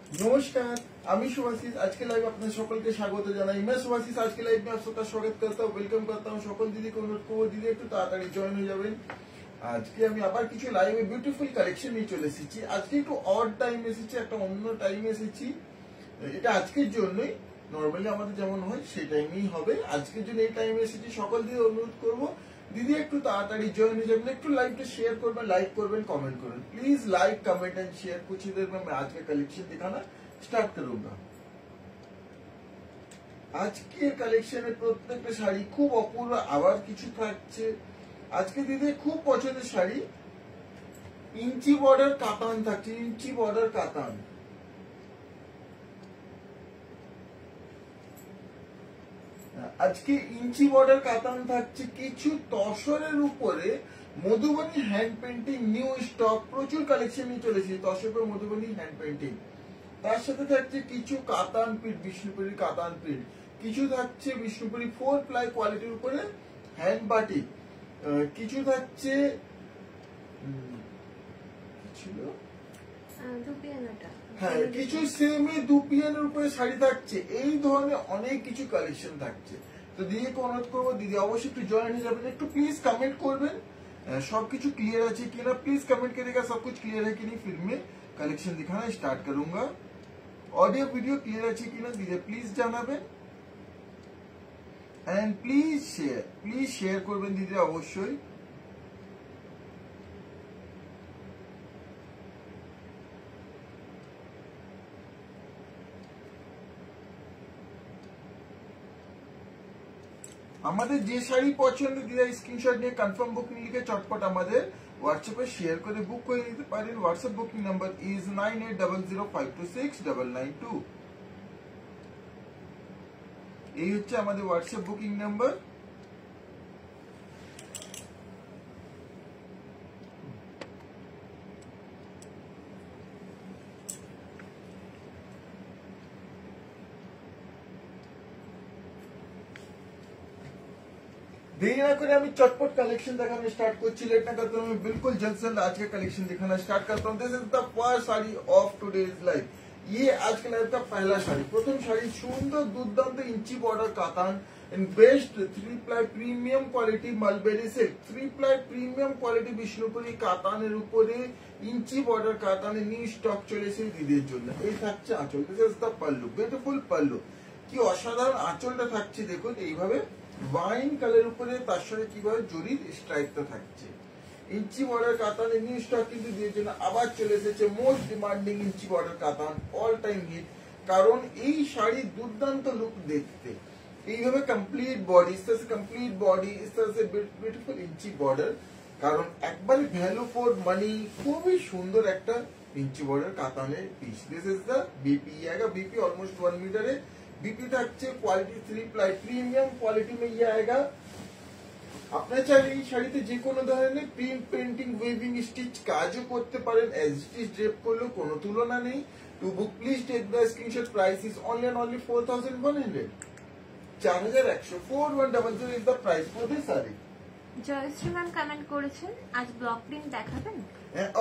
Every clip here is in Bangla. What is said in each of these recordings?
नमस्कार, আমি সুভাষিস। আজকে লাইভ আপনাদের সকলকে স্বাগত জানাই। मैं सुभाषिस आज के लाइव में आप सबका स्वागत करता हूं, वेलकम करता हूं। সকল দিদিকে অনুরোধ করব দিদি একটু তাড়াতাড়ি জয়েন হয়ে যাবেন। আজকে আমি আবার কিছু লাইভে বিউটিফুল কালেকশন নিয়ে চলে এসেছি। আজকে একটু অড টাইম এসেছি, একটা অন্য টাইমে এসেছি। এটা আজকের জন্যই, নরমালি আমাদের যেমন হয় সেই টাইমেই হবে। আজকের জন্য এই টাইমে এসেছি। সকল দিদি অনুরোধ করব दीदी একটু তাড়াতাড়ি জয়েন হয়ে যাবেন, একটু লাইভটা শেয়ার করবেন, লাইক করবেন, कमेंट করবেন। Please like comment and share. कुछ ही देर में मैं आज का कलेक्शन दिखाना स्टार्ट करूंगा। আজকের কালেকশনে প্রত্যেকটা শাড়ি খুব অপূর্ব, আবার কিছু থাকছে। আজকে দিদি খুব পছন্দের শাড়ি, ইঞ্চি বর্ডার কাতান থাকছে, ইঞ্চি বর্ডার কাতান। আজকে ইঞ্চি বর্ডার কাতান থাকছে, কিছু তসরের উপরে Madhubani hand painting, new stock, প্রচুর কালেকশন নিয়ে চলেছে তসরের উপর মধুবনী হ্যান্ড পেন্টিং। তার সাথে থাকছে কিছু কাতান প্রিন্ট, বিষ্ণুপুরি কাতান প্রিন্ট, কিছু থাকছে বিষ্ণুপুরি 4 প্লাই কোয়ালিটির উপরে হ্যান্ড বাটিক, কিছু থাকছে ছিল হ্যাঁ কিছু সেমি দুপিয়ানের উপরে শাড়ি থাকছে। এই ধরনের অনেক কিছু কালেকশন থাকছে। তো দিদিকে অনুরোধ করবো দিদি অবশ্যই একটু জয়েন হয়ে যাবেন, একটু प्लीज कमेंट করবেন सबकिछु क्लियर है कि ना। प्लीज कमेंट करिएगा सब कुछ क्लियर है कि नहीं, फिर मैं कलेक्शन दिखाना स्टार्ट करूंगा। ऑडियो वीडियो क्लियर है कि ना दीदी प्लीज জানাবেন। एंड प्लीज शेयर করবেন দিদি অবশ্যই। আমাদের যে শাড়ি পছন্দ দিদা স্ক্রিনশট নিয়ে কনফার্ম বুকিং লিখে চটপট আমাদের হোয়াটসঅ্যাপে শেয়ার করে বুক করে নিতে পারেন। WhatsApp booking number is 9800526992। এই হচ্ছে আমাদের হোয়াটসঅ্যাপ বুকিং নাম্বার। देरी ना करे আমি চটপট কালেকশন দেখানো স্টার্ট করছি। लेट ना करते हुए बिल्कुल जल्द से आज का कलेक्शन दिखाना स्टार्ट करता हूं। This is the first sari of today's live. ये आज के लाइव का पहला শাড়ি। প্রথম শাড়ি সুন্দর দুর্দান্ত inch border katan and best 3 ply premium quality mulberry silk, 3 ply premium quality Bishnupuri কাতানের উপরে ইঞ্চি বর্ডার কাতানের নিউ স্টক চলেছে দিদির জন্য। এই থাকছে আঁচল, this is the pallu, beautiful pallu. কি অসাধারণ আঁচলটা থাকছে দেখুন, এইভাবে ওয়াইন কালার উপরে তার সাথে কিভাবে জরির স্ট্রাইপটা থাকছে। ইঞ্চি বর্ডার কাতানের নিউ স্টক কিন্তু দিয়ে জন্য আবার চলে এসেছে মোস্ট ডিমান্ডিং ইঞ্চি বর্ডার কাতান, অল টাইম হিট। কারণ এই শাড়ির দুর্দান্ত লুক দেখতে, এইভাবে কমপ্লিট বডি, इस तरह से कम्प्लीट बॉडी, इस तरह से ब्यूटीफुल ইঞ্চি বর্ডার। কারণ একবারে ভ্যালু ফর মানি, খুবই সুন্দর একটা ইঞ্চি বর্ডার কাতানের piece. This is the BP आएगा, बीपी ऑलमोस्ट 1 मीटर है। बीपी থাকছে কোয়ালিটি 3 প্লাই প্রিমিয়াম কোয়ালিটি में ये आएगा। আপনারা চাইলে এই শাড়িতে যে কোনো ধরনের প্রিন্ট, পেন্টিং, ওয়েভিং, স্টিচ কাজও করতে পারেন। এজ স্টিচ ড্রেপ করলেও কোনো তুলনা নেই। To book please take the screenshot. Price is only 4100, 4100, 4100 is the price for this sari. Joyshree ma'am comment করেছেন আজ ব্লক প্রিন্ট দেখাবেন?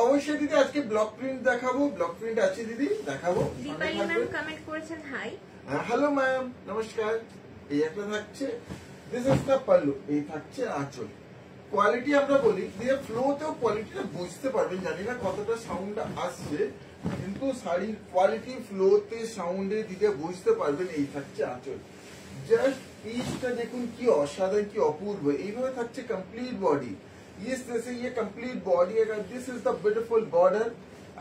অবশ্যই দিদি আজকে ব্লক প্রিন্ট দেখাবো। ব্লক প্রিন্ট আছে দিদি, দেখাবো। দীপালি ম্যাম কমেন্ট করেছেন হাই। হ্যালো ম্যাম, নমস্কার। এই একটা থাকছে, দিস ইজ দ্য পাল্লু। এই থাকছে আঁচল। কোয়ালিটি আমরা বলি দিয়ে ফ্লোতেও কোয়ালিটিটা বুঝতে পারবেন। জানি না কতটা সাউন্ড আসছে, কিন্তু শাড়ির কোয়ালিটি ফ্লোতে সাউন্ডে দিকে বুঝতে পারবেন। এই থাকছে আঁচল। জাস্ট পিসটা দেখুন কি অসাধারণ, কি অপূর্ব। এইভাবে থাকছে কমপ্লিট বডি। ইস জেসে ये complete body agar. This is the beautiful border.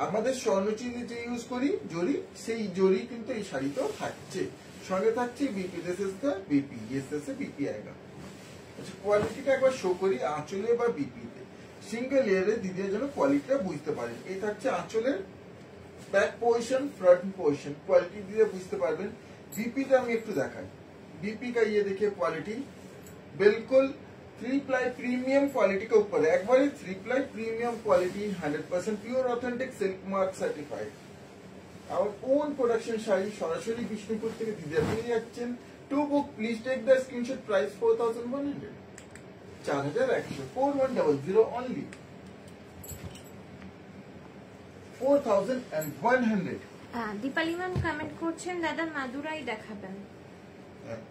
আমাদের স্বর্ণচিহ্ন যে ইউজ করি জরি, সেই জরি কিন্তু এই শাড়িতেও থাকছে। সঙ্গে থাকছে BP, this is the BP, ये से बीपी आएगा। আচ্ছা কোয়ালিটিটা একবার শো করি আঁচলে বা बीपीতে। সিঙ্গেল লেয়ারে দিদির জন্য কোয়ালিটিটা বুঝতে পারেন। এই থাকছে আঁচলের back portion, front portion, quality দিয়ে বুঝতে পারবেন। बीपीটা আমি একটু দেখাই। बीपी का ये देखिए क्वालिटी बिल्कुल 3 प्लाई प्रीमियम क्वालिटी के ऊपर है। एक बार 3 ply premium quality 100% pure authentic silk mark certified. Our own production sari সরাসরি বিষ্ণুপুর থেকে দিদি পেয়ে যাচ্ছেন। To book please take the screenshot. Price 4100, 4100, 4100 only, 4100। Dipali ma'am comment করছেন দাদা মাদুরাই দেখাবেন।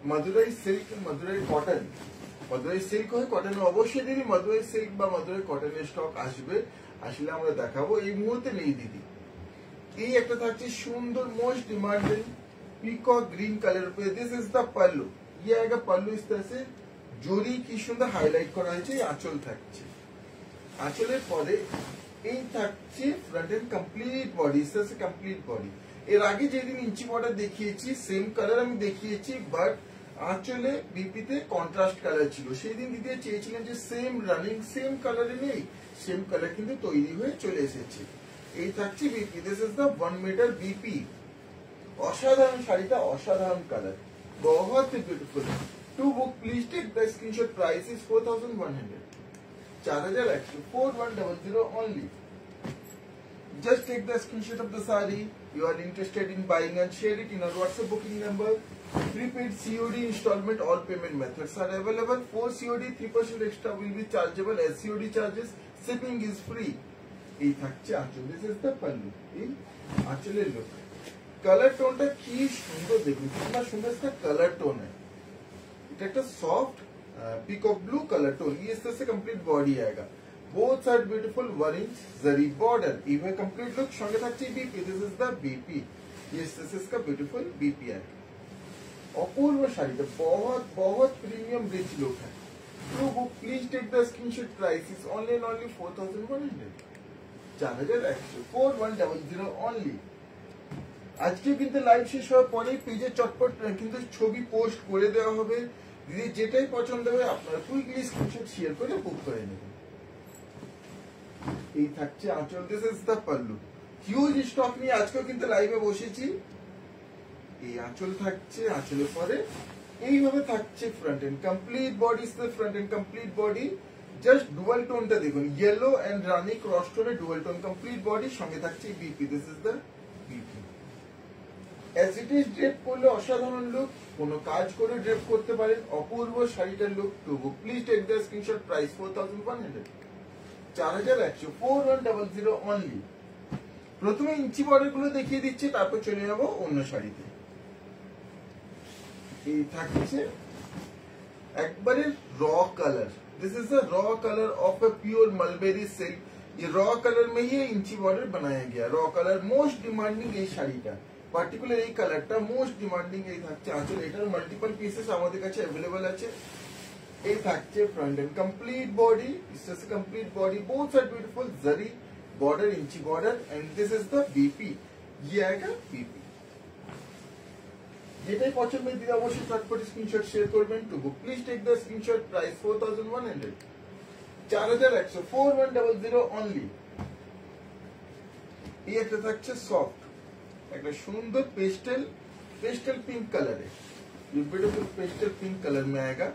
Madurai silk, Madurai cotton, Madurai silk হয় কটন, অবশ্যই দিদি মাদুরাই সিল্ক বা মাদুরাই কটনের স্টক আসবে, আসলে আমরা দেখাবো, এই মুহূর্তে নেই দিদি। এই একটা থাকছে সুন্দর মোস্ট ডিমান্ডিং পিকক গ্रीन कलर पे, दिस इज द पल्लू, ये आएगा पल्लू इस तरह से জরি কি সুন্দর হাইলাইট করা হয়েছে, আঁচল থাকছে, আঁচলের পরে এই থাকছে ফ্রন্ট এন্ড কমপ্লিট বডি, ইস तरह से কমপ্লিট বডি। এর আগে যেদিন ইঞ্চি বর্ডার দেখিয়েছি সেম কালার আমি দেখিয়েছি, বাট আঁচলে বিপিতে কন্ট্রাস্ট কালার ছিল, সেই দিন দিদি চেয়েছিলেন যে সেম রানিং সেম কালারে নেই, সেম কালার কিন্তু তৈরি হয়ে চলে এসেছে। এই থাকছে BP, this is the 1 metre BP, অসাধারণ শাড়িটা, অসাধারণ কালার, बहुत ही beautiful. To book please take the screenshot, price is 4100, 4100, 4100 only। Just take the screenshot of the saree you are interested in buying and share it in our WhatsApp booking number। Prepaid COD installment, all payment methods are available। For COD 3% extra will be chargeable as COD charges, shipping is free। এই থাকছে আঁচল, দিস ইজ দ্য পাল্লু, এই আঁচলের লুক, কালার টোনটা কি সুন্দর, দেখুন কিतना সুন্দর इसका कलर टोन है, এটা একটা soft peacock blue colour tone, ये इस तरह से कंप्लीट बॉडी आएगा, both साइड ब्यूटीफुल 1 इंच जरी बॉर्डर, ये कंप्लीट लुक, সঙ্গে থাকছে BP, this is the BP, ये इस तरह से इसका ब्यूटीफुल बीपी आएगा। अपूर्व शाড়িটা बहुत बहुत प्रीमियम रिच लुक है। To book please take the screenshot, price is only 4100, 4100, 4100 only। আজকে কিন্তু লাইভ শেষ হওয়ার পরেই পেজে চটপট কিন্তু ছবি পোস্ট করে দেওয়া হবে, দিদি যেটাই পছন্দ হবে আপনারা কুইকলি স্ক্রিনশট শেয়ার করে বুক করে নেবেন। এই থাকছে আঁচল, this is the pallu, huge stock নিয়ে আজকেও কিন্তু লাইভে বসেছি। এই আঁচল থাকছে, আঁচলের পরে এইভাবে থাকছে front end complete body, is the front end complete body, just dual টোনটা দেখুন, ইয়েলো এন্ড রানি ক্রস টোনে ডুয়াল টোন কমপ্লিট বডি, সঙ্গে থাকছে BP, this is the BP. As it is drape করলে অসাধারণ লুক, কোনো কাজ করে ড্রেপ করতে পারেন, অপূর্ব শাড়িটার look. To book please take the screenshot, price 4100, 4100, 4100 only. প্রথমে ইঞ্চি বর্ডার গুলো দেখিয়ে দিচ্ছি, তারপর চলে যাব অন্য শাড়িতে। এই থাকছে একবারে র colour, this is the raw colour of a pure mulberry silk, ये रॉ कलर में ही इंची बॉर्डर बनाया गया, रॉ कलर मोस्ट डिमांडिंग এই শাড়িটা, পার্টিকুলার এই কালারটা মোস্ট ডিমান্ডিং। এই থাকছে আঁচল, এটার মাল্টিপল পিসেস আমাদের কাছে अवेलेबल আছে। এই থাকছে ফ্রন্ট এন্ড কমপ্লিট বডি, ইস तरह से complete body, both side beautiful zari border, inch border, and this is the BP, ये आएगा बीपी। যেটাই পছন্দ দিদি অবশ্যই চটপট স্ক্রিনশট শেয়ার করবেন। To book please take the screenshot, price 4100, 4100, 4100 only. এই একটা থাকছে সফট, একটা সুন্দর पेस्टल पिंक कलर है, ये ब्यूटीफुल पेस्टल पिंक कलर में आएगा।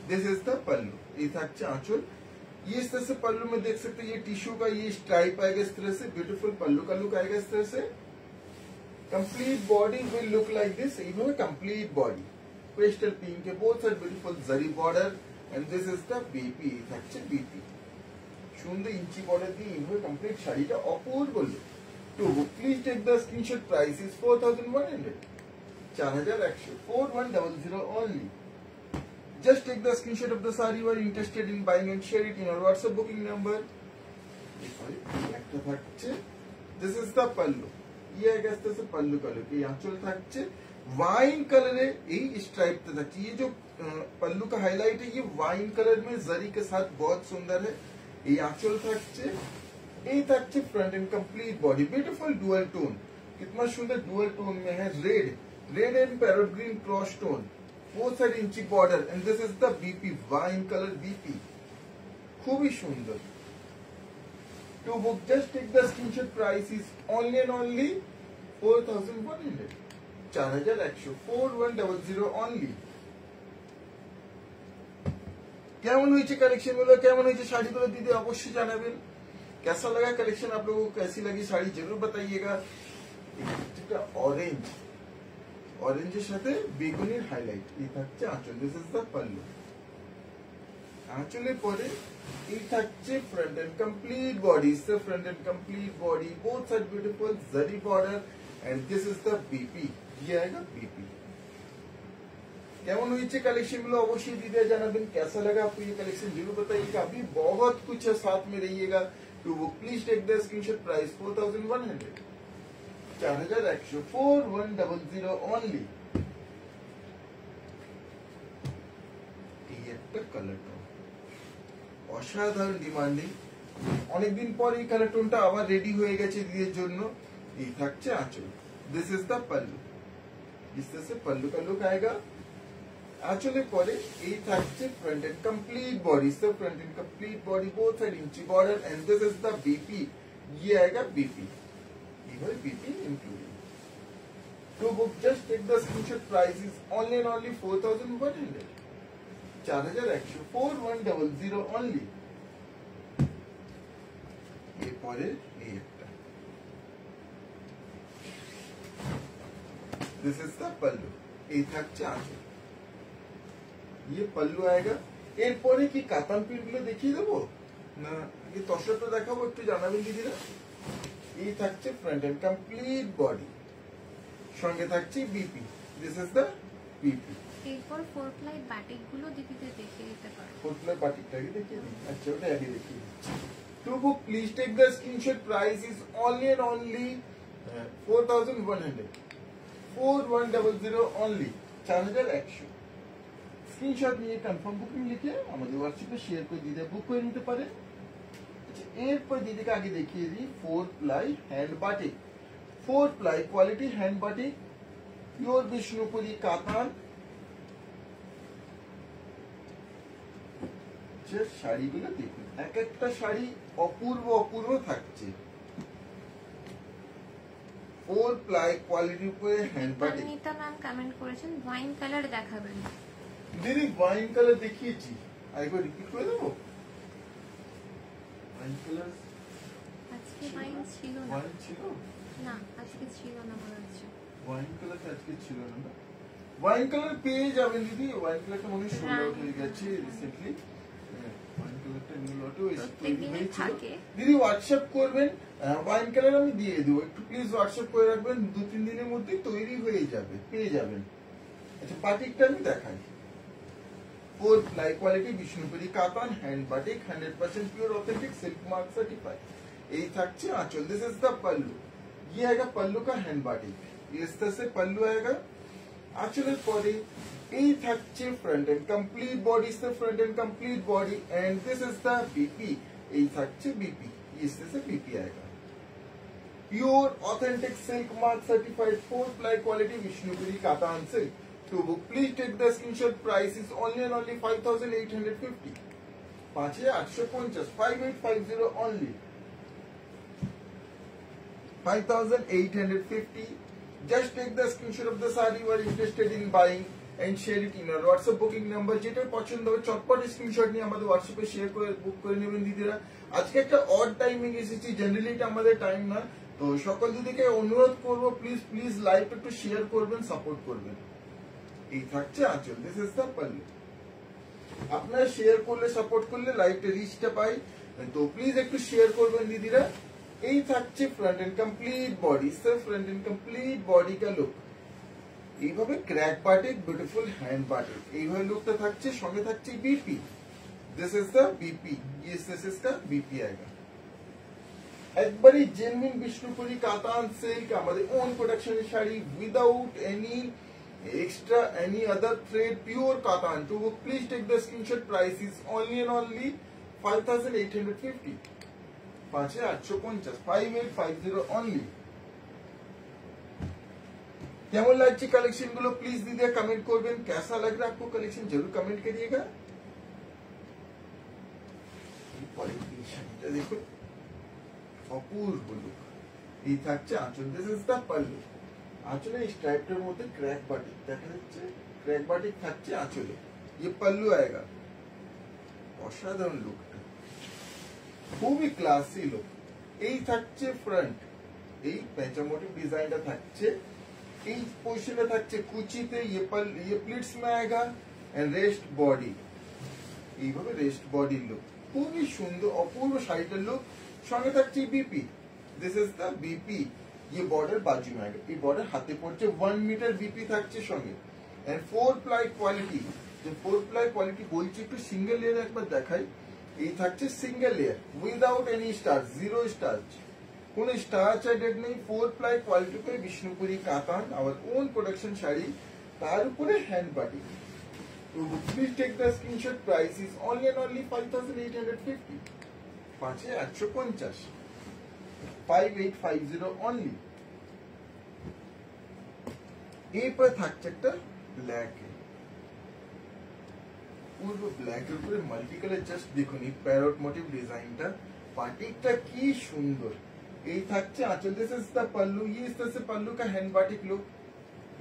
दिस इज द पल्लू, ये থাকছে আঁচল, ये इस तरह से पल्लू में देख सकते हैं, ये टिश्यू का ये स्ट्राइप आएगा, इस तरह से ब्यूटीफुल पल्लू का लुक आएगा, इस तरह से complete body will look like this, এইভাবে कंप्लीट बॉडी पेस्टल पिंक के both side beautiful zari border, and this is the BP, থাকছে बीपी, সুন্দর ইঞ্চি বর্ডার দিয়ে এইভাবে কমপ্লিট শাড়িটা অপূর্ব look. To book please take the screenshot, price is 4100, 4100, 4100 only। Just take the screenshot of the saree you are interested in buying and share it in our WhatsApp booking number। একটা থাকছে, this is the pallu, ये आएगा इस तरह से पल्लू का लुक, ये आंचल থাকছে वाइन कलर है, এই स्ट्राइप থাকছে, ये जो पल्लू का हाईलाइट है ये वाइन कलर में जरी के साथ बहुत सुंदर है। ये आंचल থাকছে, এই থাকছে front and complete body, beautiful dual tone, कितना सुंदर डुअल टोन में है, red and parrot green cross tone, both side inch border, and this is the BP, wine colour BP, খুবই সুন্দর। To book just take the screenshot, price is only and only 4100, 4100, 4100 only. কেমন হয়েছে কালেকশন গুলো, কেমন হয়েছে শাড়িগুলো দিদি অবশ্যই জানাবেন। कैसा लगा कलेक्शन, आप लोगों को कैसी लगी साड़ी जरूर बताइएगा। ऑरेंज, ऑरेंजेর সাথে বেগুনির হাইলাইট, এই থাকছে আঁচল, দিস ইজ দ্য পাল্লু। আঁচলের পরে এই থাকছে front end complete body, is the front end complete body, both side beautiful zari border, and this is the BP. ये आएगा बीपी। কেমন হয়েছে কালেকশন গুলো অবশ্যই দিতে জানাবেন। कैसा लगा आपको ये कलेक्शन जरूर बताइएगा। अभी बहुत कुछ है, साथ में रहिएगा। To book please take the screenshot. Price 4100, 4100, 4100 only. এই একটা কালার টোন অসাধারণ ডিমান্ডিং। অনেকদিন পর এই কালার টোনটা আবার রেডি হয়ে গেছে দিদির জন্য। এই থাকছে আঁচল। दिस इज द पल्लू। इस तरह से पल्लू का लुक आएगा। आंचले परे এই থাকছে front and complete body. Sir front and complete body both side inch border and this is the BP. ये आएगा बीपी। ये है BP including. To book just take the screenshot. Price is only and only 4100, 4100, 4100 only. ये परे ये একটা। This is the pallu. এই থাকছে আঁচল। ये पल्लू आएगा। এরপরে কি কাতান পিন গুলো দেখিয়ে দেবো না এই তসরটা দেখাবো একটু জানাবেন দিদিরা। এই থাকছে ফ্রন্ট এন্ড কমপ্লিট বডি, সঙ্গে থাকছে BP. This is the BP. এরপর 4 প্লাই বাটিক গুলো দিদিতে দেখিয়ে দিতে পারো। 4 প্লাই বাটিকটাকে দেখিয়ে দিই। আচ্ছা ওটা আগে দেখিয়ে দিচ্ছি। To book please take the screenshot. Price is only and only 4100, 4100 only, 4100। Screenshot নিয়ে কনফার্ম বুকিং লিখে আমাদের হোয়াটসঅ্যাপে শেয়ার করে দিতে বুক করে নিতে পারেন। আচ্ছা এরপর দিদিকে আগে দেখিয়ে দিই 4 ply hand batik. 4 ply quality hand batik, pure Bishnupuri কাতান। শাড়িগুলো দেখুন, এক একটা শাড়ি অপূর্ব অপূর্ব থাকছে। 4 প্লাই কোয়ালিটির উপরে hand batik. Anita ma'am comment করেছেন ওয়াইন কালার দেখাবেন। দিদি ওয়াইন কালার দেখিয়েছি, আরেকবার রিপিট করে দেবো। ওয়াইন কালার আজকে ওয়াইন ছিল না। ওয়াইন ছিল না, আজকে ছিল না মনে হচ্ছে। ওয়াইন কালার আজকে ছিল না। ওয়াইন কালার পেয়ে যাবেন দিদি। ওয়াইন কালারটা মনে হয় সোল্ড আউট হয়ে গেছে রিসেন্টলি। ওয়াইন কালারটা নিউ লটও তৈরি হয়েছিল। দিদি হোয়াটসঅ্যাপ করবেন, ওয়াইন কালার আমি দিয়ে দেবো। একটু প্লিজ হোয়াটসঅ্যাপ করে রাখবেন, 2-3 দিনের মধ্যে তৈরি হয়ে যাবে, পেয়ে যাবেন। আচ্ছা বাটিকটা আমি দেখাই। 4 प्लाई क्वालिटी বিষ্ণুপুরি কাতান hand batik, 100% pure authentic silk mark certified. এই থাকছে आंचल। This is the pallu. ये आएगा पल्लू का हैंड बाटिक। इस तरह से पल्लू आएगा। आंचलेর পরে এই থাকছে फ्रंट एंड कंप्लीट बॉडी से front and complete body and this is the BP. এই থাকছে बीपी। इस तरह से बीपी आएगा। Pure authentic silk mark certified 4 ply quality Vishnupuri katan silk. To book, please take the screenshot. Price is only and only 5850, 5850, 5850 only, 5850. Just take the screenshot of the saree you are interested in buying and share it in your WhatsApp booking number. যেটা পছন্দ হবে চটপট স্ক্রিনশট নিয়ে আমাদের হোয়াটসঅ্যাপে শেয়ার করে বুক করে নেবেন দিদিরা। আজকে একটা অড টাইমিং এসেছি, জেনারেলি এটা আমাদের টাইম না। তো সকল দিদিকে অনুরোধ করবো প্লিজ প্লিজ লাইভ একটু শেয়ার করবেন, সাপোর্ট করবেন। এই থাকছে আঁচল। This is the pallu. আপনারা শেয়ার করলে সাপোর্ট করলে লাইভটা রিচটা পাই, তো প্লিজ একটু শেয়ার করবেন দিদিরা। এই থাকছে front end complete body. Sir front end complete body কা লুক। এইভাবে crack batik, beautiful hand batik, এইভাবে লুকটা থাকছে। সঙ্গে থাকছে BP. This is the BP. Yes this is the BP আएगा। একবারই জেনুইন বিষ্ণুপুরি কাতান সিল্ক, আমাদের ওন প্রোডাকশনের শাড়ি, without any extra any other thread, pure cotton. To book, please take the screenshot. Price is only and only 5850, 5850, 5850 only। কেমন লাগছে কালেকশন গুলো প্লিজ দিদি কমেন্ট করবেন। कैसा लग रहा है आपको कलेक्शन जरूर कमेंट करिएगा। দেখুন অপূর্ব লুক। এই থাকছে আঁচল। This is the pallu. आंचले स्ट्राइप्टर মধ্যে ক্র্যাক বাটিক দেখা যাচ্ছে। ক্র্যাক বাটিক থাকছে আঁচলে। ये पल्लू आएगा। অসাধারণ লুকটা, খুবই ক্লাসি লুক। এই থাকছে ফ্রন্ট। এই পেঁচা মোটিভ ডিজাইনটা থাকছে। এই পোর্শনে থাকছে কুচিতে। ये प्लीट्स में आएगा एंड रेस्ट बॉडी। এইভাবে রেস্ট বডি লুক, খুবই সুন্দর অপূর্ব শাড়িটার লুক। সঙ্গে থাকছে BP. This is the BP. ये बॉर्डर बाजू में आएगा, ये बॉर्डर हाथे पड़ছে 1 मीटर बीपी থাকছে সঙ্গে এন্ড 4 প্লাই কোয়ালিটি। যে 4 প্লাই কোয়ালিটি বলছি একটু সিঙ্গেল লেয়ার একবার দেখাই। এই থাকছে single layer without any starch, zero starch, কোন স্টার্চ এডেড নেই। 4 প্লাই কোয়ালিটি पे বিষ্ণুপুরি কাতান আওয়ার ওন প্রোডাকশন শাড়ি, তার উপরে হ্যান্ড বাটিক। তো please take the screenshot, price is only and only 5850, 5850, 5850 only. এরপর থাকছে একটা ব্ল্যাক, পুরো ব্ল্যাক এর উপরে মাল্টি কালার। জাস্ট দেখুন এই প্যারট মোটিভ ডিজাইনটা, বাটিকটা কি সুন্দর। এই থাকছে আঁচল, দিস ইজ দ্য पल्लू, ये इस तरह से पल्लू का हैंड बाटिक लुक,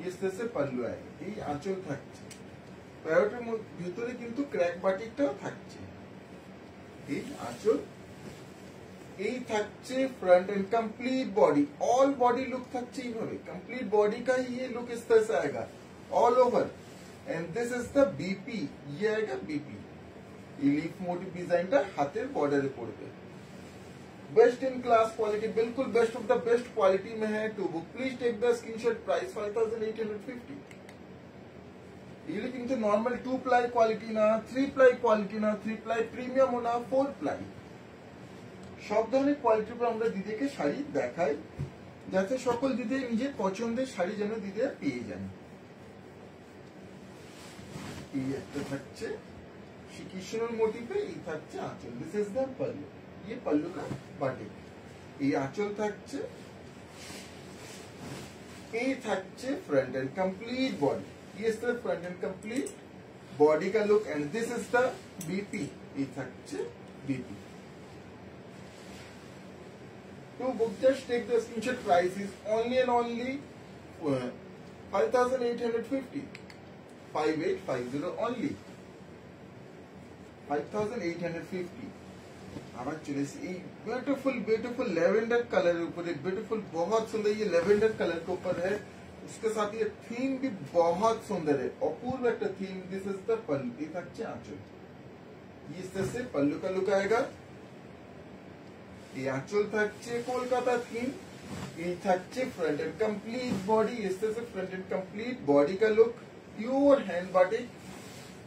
ये इस तरह से पल्लू आएगा। এই আঁচল থাকছে, প্যারটের ভিতরে কিন্তু ক্র্যাক বাটিকটাও থাকছে। এই আঁচল, এই থাকছে front and complete body, all body look থাকছে এইভাবে। कंप्लीट बॉडी का ये लुक इस तरह से आएगा all over and this is the BP, ये आएगा बीपी। ये लीफ मोटिव डिजाइनটা হাতের বর্ডারে পড়বে। बेस्ट इन क्लास क्वालिटी, बिल्कुल best of the best quality में है। To book please take the screenshot, price 5850। ये কিন্তু নরমাল 2 প্লাই কোয়ালিটি না, 3 প্লাই কোয়ালিটি না, 3 প্লাই প্রিমিয়ামও না, 4 প্লাই। সব ধরনের কোয়ালিটির উপর আমরা দিদিকে শাড়ি দেখাই, যাতে সকল দিদি নিজের পছন্দের শাড়ি যেন দিদি পেয়ে যান। এই একটা থাকছে শ্রীকৃষ্ণের মোটিভে, এই থাকছে আঁচল, দিস ইজ দ্য पल्लू, ये पल्लू का बाटिक। এই আঁচল থাকছে, এই থাকছে फ्रंट एंड कंप्लीट बॉडी, ये इस तरह फ्रंट एंड कंप्लीट बॉडी का look and this is the BP, এই থাকছে BP. To book just take the screenshot, price is only and only 5850, 5850 only, 5850। আবার চলে এসে এই ब्यूटीफुल ब्यूटीफुल लेवेंडर कलर ऊपर, ब्यूटीफुल बहुत सुंदर, ये लेवेंडर कलर के ऊपर है। उसके साथ ये थीम भी बहुत सुंदर है, अपूर्व एक theme. This is the pallu, ये থাকছে আঁচল, ये इस तरह से पल्लू का लुक आएगा। ये आंचल থাকছে কলকাতা থিম, এই থাকছে फ्रंट एंड कंप्लीट बॉडी, इस तरह से फ्रंट एंड कंप्लीट बॉडी का look, pure hand batik,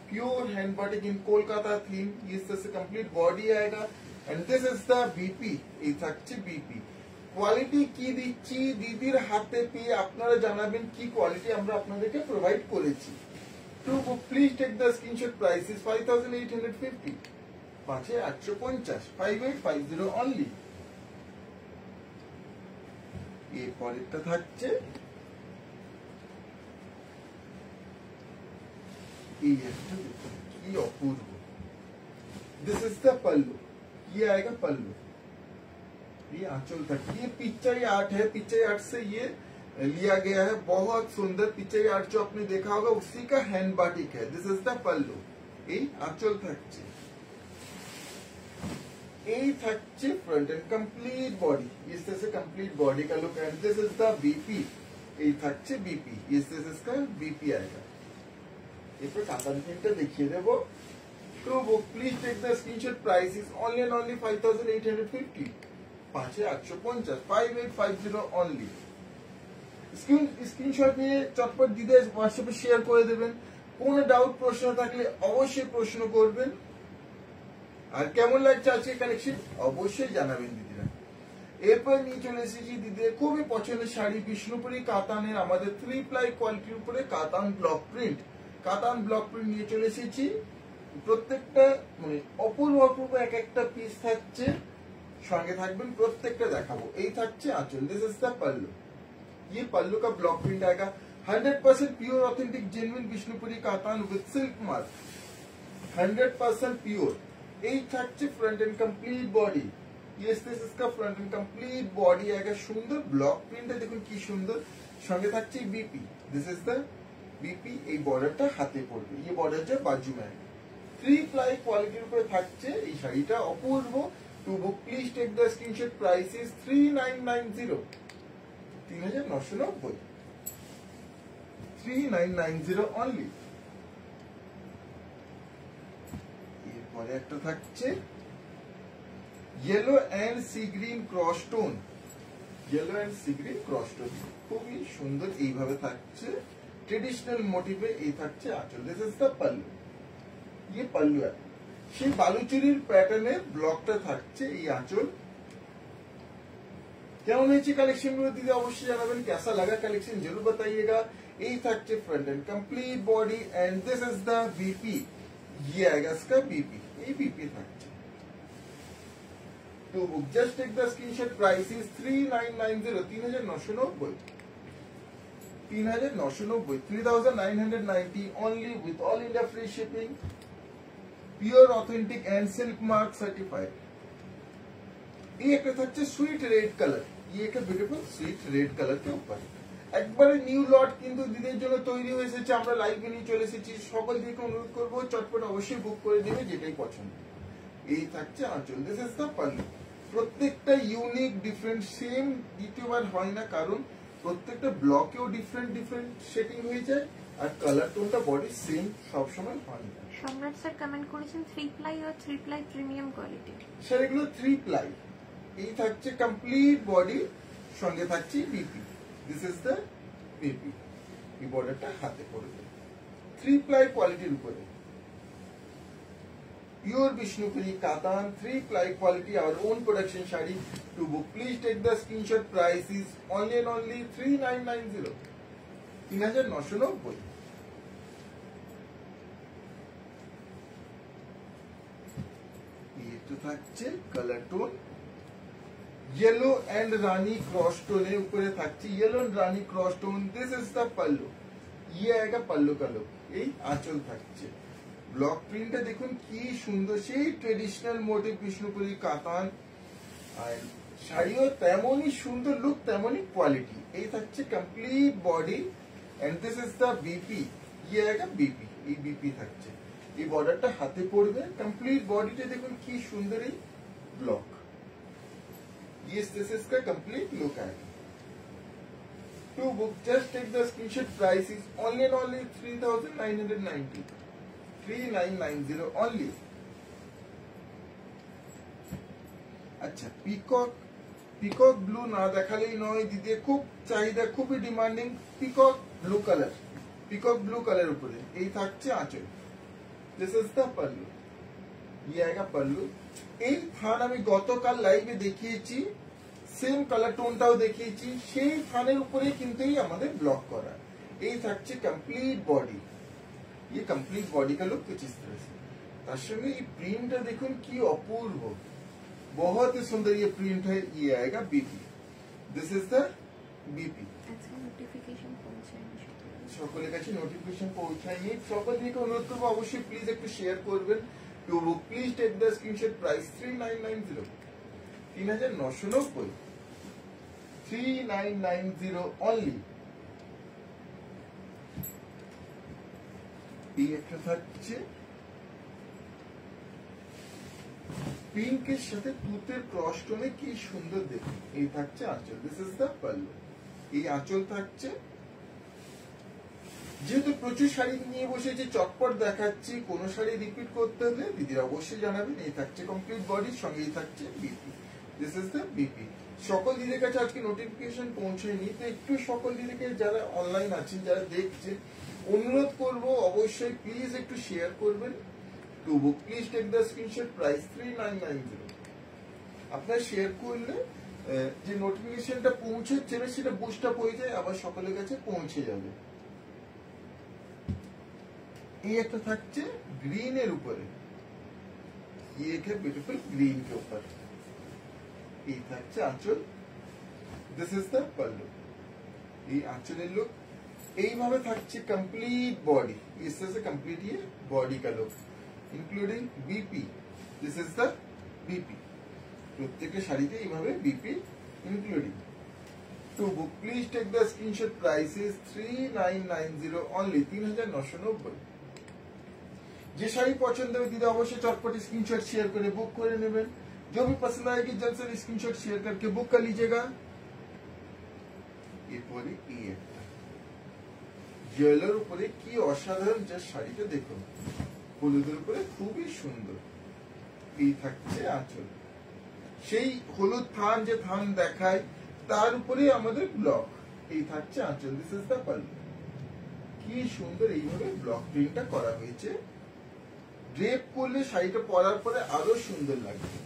pure hand batik in Kolkata theme. इस तरह से कंप्लीट बॉडी आएगा and this is the BP, এই থাকছে बीपी। কোয়ালিটি কি দিচ্ছি দিদির হাতে পেয়ে আপনারা জানাবেন কি কোয়ালিটি আমরা আপনাদেরকে প্রোভাইড করেছি। To book please take the screenshot, price is 5850, 5850, 5850 only. এরপরেরটা থাকছে এই একটা, কি অপূর্ব। दिस इज द पल्लू, ये आएगा पल्लू, ये आंचल तक। ये पिक्चर आर्ट है, पिक्चर आर्ट से ये लिया गया है, बहुत सुंदर पिक्चर आर्ट जो आपने देखा होगा उसी का हैंड बाटिक है। दिस इज द पल्लू, এই আঁচল থাকছে, এই থাকছে फ्रंट एंड कंप्लीट बॉडी, इस तरह से कंप्लीट बॉडी का look and this is the BP, এই থাকছে बीपी, इस तरह से इसका बीपी आएगा। এরপর কাতান প্রিন্টটা দেখিয়ে দেব। To book please take the screenshot, price is only and only 5850, 5850, 5850 only. Screenshot নিয়ে চটপট দিদে হোয়াটসঅ্যাপে শেয়ার করে দেবেন। কোনো ডাউট প্রশ্ন থাকলে অবশ্যই প্রশ্ন করবেন। আর কেমন লাগছে আজকে কালেকশন অবশ্যই জানাবেন দিদিরা। এরপর নিয়ে চলে এসেছি দিদিদের খুবই পছন্দের শাড়ি, বিষ্ণুপুরি কাতানের আমাদের 3 প্লাই কোয়ালিটির উপরে কাতান ব্লক প্রিন্ট, কাতান ব্লক প্রিন্ট নিয়ে চলে এসেছি। প্রত্যেকটা মানে অপূর্ব অপূর্ব এক একটা পিস থাকছে, সঙ্গে থাকবেন প্রত্যেকটা দেখাবো। এই থাকছে আঁচল, দিস ইজ দ্য पल्लू, ये पल्लू का ब्लॉक प्रिंट आएगा। 100% प्योर ऑथेंटिक जेन्युइन বিষ্ণুপুরি কাতান উইথ সিল্ক মার্ক, 100% प्योर। এই থাকছে फ्रंट एंड कंप्लीट बॉडी, ये इसका फ्रंट एंड कंप्लीट बॉडी आएगा। সুন্দর ব্লক প্রিন্টটা দেখুন কি সুন্দর, সঙ্গে থাকছে BP, this is the BP. এই বর্ডারটা হাতে পড়বে, ये बॉर्डर जो बाजू में है। 3 प्लाई কোয়ালিটির উপরে থাকছে এই শাড়িটা, অপূর্ব। To book please take the screenshot, price is 3990, 3990, 3990 only. এরপরে একটা থাকছে yellow and sea green cross tone, yellow and sea green cross tone খুবই সুন্দর এইভাবে থাকছে ট্রেডিশনাল মোটিভে এই থাকছে আঁচল দিস ইজ দ্য পাল্লু ये पल्लू है সেই বালুচুরির প্যাটার্নের ব্লকটা থাকছে এই আঁচল কেমন হয়েছে কালেকশন গুলো দিদি অবশ্যই জানাবেন कैसा लगा कलेक्शन जरूर बताइएगा এই থাকছে front and complete body and this is the BP ये आएगा इसका बीपी এই बीपी থাকছে to book just take the screenshot price is 3990 3990 3990 3990 only with all India free shipping pure authentic and silk mark certified ये एक থাকছে সুইট রেড কালার ये एक ब्यूटीफुल সুইট রেড কালার के ऊपर একবারে নিউ লট কিন্তু দিনের জন্য তৈরি হয়ে এসেছে আমরা লাইভে নিয়ে চলে এসেছি সকল দিকে অনুরোধ করব চটপট অবশ্যই বুক করে দিবে যেটাই পছন্দ এই থাকছে আঁচল দিস ইজ দ্য পাল্লু প্রত্যেকটা ইউনিক ডিফারেন্ট সেম দ্বিতীয়বার হয় না কারণ প্রত্যেকটা ব্লকেও ডিফারেন্ট ডিফারেন্ট সেটিং হয়ে যায় আর কালার টোনটা বডি সেম সব সময় হয় না সম্রাট স্যার কমেন্ট করেছেন 3 প্লাই ও 3 প্লাই প্রিমিয়াম কোয়ালিটি স্যার এগুলো 3 প্লাই এই থাকছে কমপ্লিট বডি সঙ্গে থাকছে BP this is the BP এই বর্ডারটা হাতে পড়বে 3 প্লাই কোয়ালিটির উপরে pure Vishnupuri katan 3 ply quality our own production shadi to book please take the screenshot price is only and only 3990 3990 ये तो থাকছে colour tone yellow and rani cross tone এর উপরে থাকছে yellow and rani cross tone this is the pallu ये आएगा पल्लू का लुक এই আঁচল থাকছে ব্লক প্রিন্টটা দেখুন কি সুন্দর সেই ট্রেডিশনাল মোটিভ বিষ্ণুপুরি কাতান আর শাড়িও তেমনই সুন্দর লুক তেমনই কোয়ালিটি এই থাকছে complete body and this is the BP ये आएगा बीपी এই বিপি থাকছে এই বর্ডারটা হাতে পড়বে কমপ্লিট বডিটা দেখুন কি সুন্দর এই ব্লক ये दिस इज का कंप्लीट लुक आएगा to book just take the screenshot price is only and only 3990 3990 only अच्छा পিকক ব্লু না দেখালেই নয় দিদি খুব চাহিদা খুবই demanding peacock blue colour peacock blue colour উপরে এই থাকছে আঁচল দিস ইজ দ্য পাল্লু ये आएगा पल्लू এই থান আমি গতকাল লাইভে দেখিয়েছি সেম কালার টোনটাও দেখিয়েছি সেই থানের উপরে কিন্তু আমাদের ব্লক করা এই থাকছে কমপ্লিট বডি ये कंप्लीट बॉडी का लुक कुछ इस तरह से তার সঙ্গে এই প্রিন্টটা দেখুন কি অপূর্ব बहुत ही सुंदर ये प्रिंट है ये आएगा BP this is the BP আজকে নোটিফিকেশন পৌঁছায়নি সকলের কাছে নোটিফিকেশন পৌঁছায়নি সকল দিকে অনুরোধ করবো অবশ্যই প্লিজ একটু শেয়ার করবেন to book please take the screenshot price 3990 3990 3990 only এই একটা থাকছে পিঙ্কের সাথে তুতের ক্রস টোনে কি সুন্দর দেখুন এই থাকছে আঁচল দিস ইজ দ্য পাল্লু এই আঁচল থাকছে যেহেতু প্রচুর শাড়ি নিয়ে বসেছি চটপট দেখাচ্ছি কোন শাড়ি রিপিট করতে হলে দিদিরা অবশ্যই জানাবেন এই থাকছে কমপ্লিট বডির সঙ্গে এই থাকছে BP this is the BP সকল দিদির কাছে আজকে নোটিফিকেশন পৌঁছায়নি তো একটু সকল দিদিকে যারা অনলাইন আছেন যারা দেখছেন অনুরোধ করব অবশ্যই প্লিজ একটু শেয়ার করবেন to book please take the screenshot price 3990 আপনারা শেয়ার করলে যে নোটিফিকেশনটা পৌঁছচ্ছে না সেটা বুস্ট আপ হয়ে যায় আবার সকলের কাছে পৌঁছে যাবে এই একটা থাকছে গ্রিন এর উপরে ये एक है ब्यूटीफुल ग्रीन के ऊपर ये থাকছে আঁচল দিস ইজ দ্য পল্লু এই আঁচলের লুক এইভাবে থাকছে কমপ্লিট বডি इससे से कंप्लीट ये बॉडी का look including BP this is the BP প্রত্যেকটা শাড়িতে এইভাবে BP including to book please take the screenshot price is 3990 only 3990 যে শাড়ি পছন্দ হবে দিদি অবশ্যই চটপট स्क्रीनशॉट शेयर করে বুক করে নেবেন जो भी पसंद आएगी जल्द से स्क्रीनशॉट शेयर करके बुक कर लीजिएगा এরপরে এই একটা জুয়েলার উপরে কি অসাধারণ যে শাড়িটা দেখুন হলুদের উপরে খুবই সুন্দর এই থাকছে আঁচল সেই হলুদ থান যে থান দেখায় তার উপরে আমাদের ব্লক, এই থাকছে আঁচল। This is the pallu. কি সুন্দর এইভাবে ব্লক প্রিন্টটা করা হয়েছে। ড্রেপ করলে শাড়িটা পরার পরে আরো সুন্দর লাগবে।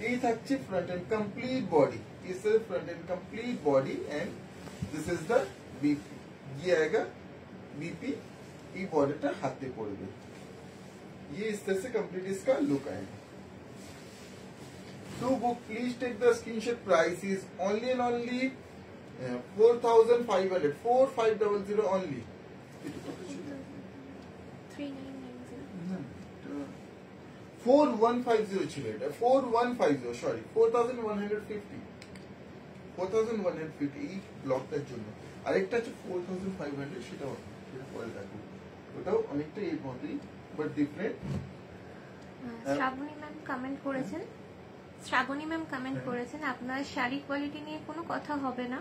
এই থাকছে front end complete body. This is front end complete body and this is the BP. ये आएगा बीपी। ये बॉर्डरটা हाथे पड़বে। ये इस तरह से कंप्लीट इसका लुक आएगा। To book, please take the screenshot. Price is only and only 4,500. 4,500 only. 4,150 ছিল এটা। 4,150 সরি 4,150। 4,150 এই ব্লকটার জন্য। আরেকটা আছে 4,500, সেটা পরে দেখো। ওটাও অনেকটা এর মতোই but different. Srabani ma'am comment করেছেন, আপনার শাড়ি কোয়ালিটি নিয়ে কোনো কথা হবে না,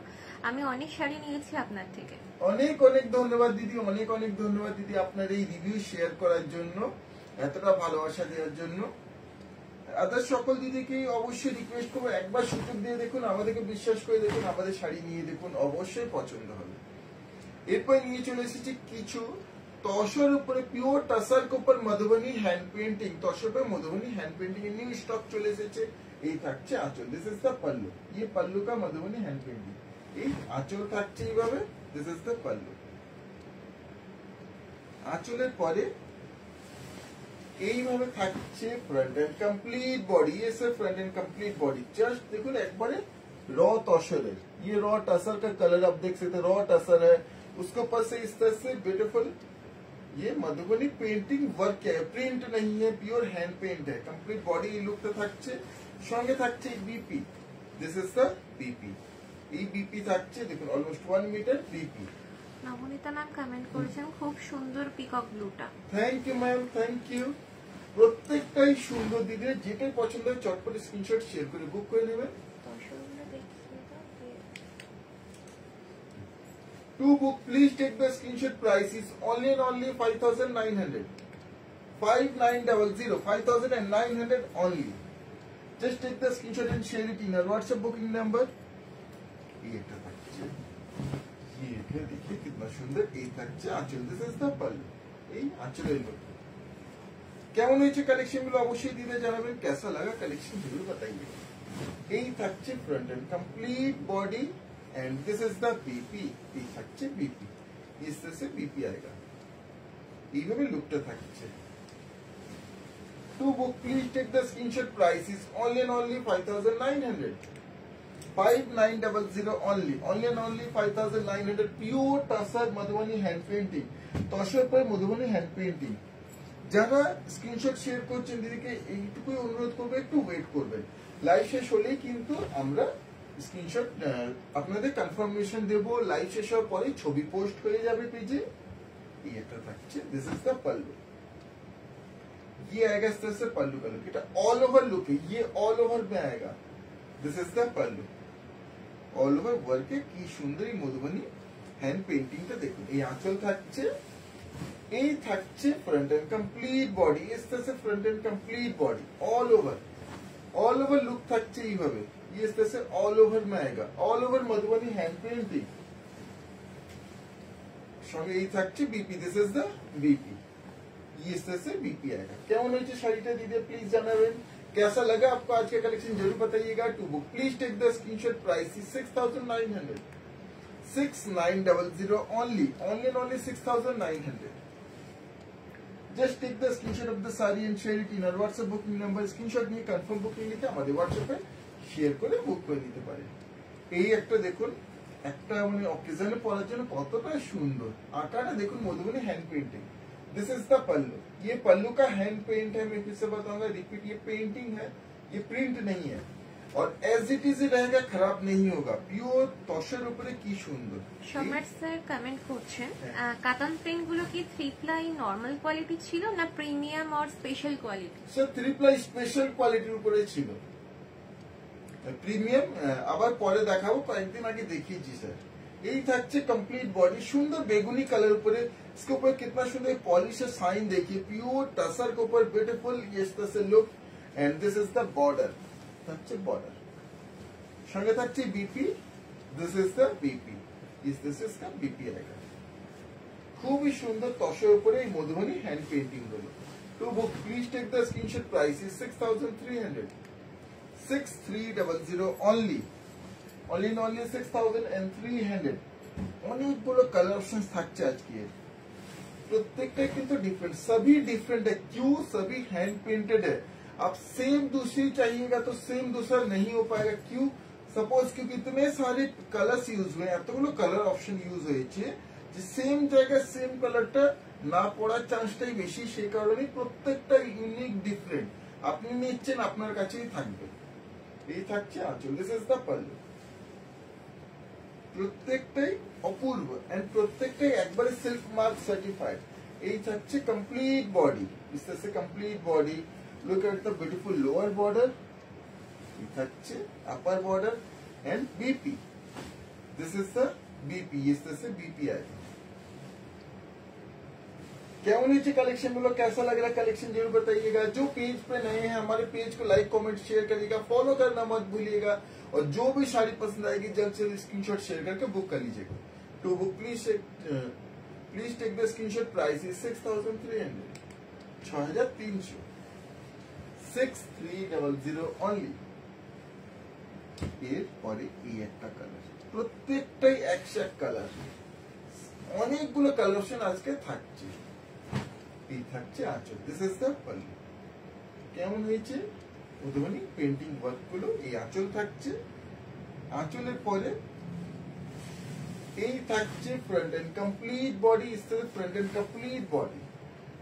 আমি অনেক শাড়ি নিয়েছি আপনার থেকে। অনেক অনেক ধন্যবাদ দিদি, অনেক অনেক ধন্যবাদ দিদি আপনার এই রিভিউ শেয়ার করার জন্য, এতটা ভালোবাসা দেওয়ার জন্য। আদার সকল দিদিকে অবশ্যই রিকোয়েস্ট করবো, একবার সুযোগ দিয়ে দেখুন, আমাদেরকে বিশ্বাস করে দেখুন, আমাদের শাড়ি নিয়ে দেখুন, অবশ্যই পছন্দ হবে। এরপর নিয়ে চলে এসেছি কিছু তসর উপরে পিওর টাসার উপর মধুবনী হ্যান্ড পেন্টিং। তসর पे Madhubani hand painting new stock চলে এসেছে। এই থাকছে আঁচল। This is the pallu. ये पल्लू का मधुबनी হ্যান্ড পেন্টিং। এই আঁচল থাকছে এইভাবে। This is the pallu. আঁচলের পরে এইভাবে থাকছে फ्रंट एंड कंप्लीट बॉडी। ये सिर्फ front end complete body. Just देखो একবারে র तसर है। ये रॉ टसर का कलर आप देख सकते हैं, रॉ टसर है। उसके ऊपर से इस तरह से ब्यूटीफुल ये मधुबनी पेंटिंग वर्क है, प्रिंट नहीं है, प्योर हैंड पेंट है। कंप्लीट बॉडी लुकটা থাকছে, সঙ্গে থাকছে BP. This is the BP. এই বিপি থাকছে দেখুন almost 1 metre BP. Nabanita ma'am comment করেছেন খুব সুন্দর পিকক ব্লুটা। Thank you ma'am, thank you. প্রত্যেকটাই সুন্দর দিদি, যেটাই পছন্দ হয় চটপট স্ক্রিনশট শেয়ার করে বুক করে নেবেন। To book, please take the screenshot. Price is only and only 5,900. 5,900. 5,900 only. Just take the screenshot and share it in our WhatsApp booking number. ये देखिए कितना सुंदर এই থাকছে আঁচল। This is the pallu. এই আঁচলের লুক কেমন হয়েছে কালেকশন গুলো অবশ্যই দিলে জানাবেন। कैसा लगा कलेक्शन जरूर बताइए। এই থাকছে front and complete body and this is the BP. এই থাকছে बीपी। इस तरह से बीपी आएगा। এইভাবে লুকটা থাকছে। To book, please take the screenshot. Price is only and only 5,900. 5,900 only. Only and only 5,900. Pure tussar Madhubani hand painting. Tussar पर मधुबनी हैंड पेंटिंग। যারা স্ক্রিনশট শেয়ার করছেন দিদিকে এইটুকুই অনুরোধ করবো, একটু ওয়েট করবেন। লাইভ শেষ হলেই কিন্তু আমরা স্ক্রিনশট আপনাদের কনফার্মেশন দেব। লাইভ শেষ হওয়ার পরে ছবি পোস্ট হয়ে যাবে পেজে। এই একটা থাকছে। This is the pallu. ये आएगा इस तरह से पल्लू का लुक। এটা ऑल ओवर लुक है, ये ऑल ओवर में आएगा। This is the pallu. All over work है। কি সুন্দর এই মধুবনী হ্যান্ড পেইন্টিংটা দেখুন। এই আঁচল থাকছে, এই থাকছে फ्रंट एंड कंप्लीट बॉडी। इस तरह से front and complete body all over look থাকছে এইভাবে। ये इस तरह से ऑल ओवर में आएगा। All over Madhubani hand painting. সঙ্গে এই থাকছে BP. This is the BP. ये इस तरह से बीपी आएगा। কেমন হয়েছে শাড়িটা দিদি প্লিজ জানাবেন। कैसा लगा आपको आज का कलेक्शन जरूर बताइएगा। To book please take the screenshot. Price is 6,900। 6,900 only and only 6,900. Just take the screenshot of the saree and share it in our WhatsApp booking number. Screenshot নিয়ে কনফার্ম বুকিং লিখে আমাদের WhatsApp এ শেয়ার করে বুক করে নিতে পারেন। এই একটা দেখুন, একটা মানে অকেশনে পরার জন্য কতটা সুন্দর। আঁকাটা দেখুন Madhubani hand painting. This is the pallu. ये पल्लू का हैंड पेंट है। मैं फिर से बताऊंगा, रिपीट, ये पेंटिंग है, ये प्रिंट नहीं है और एज इट इज रहेगा, खराब नहीं होगा। प्योर তসর উপরে কি সুন্দর। সম্রাট স্যার কমেন্ট করছেন কাতান প্রিন্ট গুলো কি 3 প্লাই নরমাল কোয়ালিটি ছিল না প্রিমিয়াম আর special quality? Sir 3 ply special কোয়ালিটির উপরে ছিল। প্রিমিয়াম আবার পরে দেখাবো, কয়েকদিন আগে দেখিয়েছি স্যার। এই থাকছে कंप्लीट बॉडी। सुंदर बेगुनी कलर ऊपर, इसके ऊपर कितना सुंदर पॉलिश है, साइन देखिए। प्योर टसर के ऊपर ब्यूटीफुल ये इस तरह से look and this is the border. থাকছে বর্ডার, সঙ্গে থাকছে BP this is the BP, this is का बीपी आएगा। খুবই সুন্দর তসের উপরে এই মধুবনী হ্যান্ড পেইন্টিং গুলো। To book please take the screenshot, price is 6300, 6300 only, only 6300। অনেকগুলো কালার অপশন থাকছে আজকে, प्रत्येक किंतु डिफरेंट, सभी डिफरेंट है। क्यों? सभी हैंड पेंटेड है। आप सेम दूसरी चाहिएगा तो सेम दूसरा नहीं हो पाएगा। क्यों? सपोज क्योंकि इतने सारे कलर्स यूज हुए, এতগুলো কালার অপশন ইউজ হয়েছে যে সেম জায়গায় সেম কালারটা না পড়ার চান্সটাই বেশি, সেই কারণে প্রত্যেকটা ইউনিক ডিফারেন্ট। আপনি নিচ্ছেন আপনার কাছেই থাকবে। এই থাকছে আঁচল, দিস ইজ দ্য পাল্লু। প্রত্যেকটাই অপূর্ব এন্ড প্রত্যেকটাই একবারে সিল্ক মার্ক সার্টিফাইড। এই থাকছে complete body, this is the complete body. Look at the beautiful lower border, এই থাকছে upper border and BP, this is the BP, इस तरह से बीपी आएगा। क्या नीचे कलेक्शन बोलो, कैसा लग रहा है कलेक्शन जरूर बताइएगा। जो पेज पे नए हैं हमारे पेज को लाइक कमेंट शेयर करिएगा, फॉलो करना मत भूलिएगा, और जो भी साड़ी पसंद आएगी जल्द से जल्द स्क्रीनशॉट शेयर करके बुक कर लीजिएगा। To book please take the screenshot, price is 6300, 6300, 6300 only. এরপরে এই একটা কালার, প্রত্যেকটাই এক কালার, অনেকগুলো কালার অপশন আজকে থাকছে। এই থাকছে আঁচল, দিস ইজ দ্য পাল্লু। কেমন হয়েছে মধুবনী পেন্টিং ওয়ার্ক গুলো? এই আঁচল থাকছে, আঁচলের পরে এই থাকছে फ्रंट एंड कंप्लीट बॉडी, इस तरह front and complete body,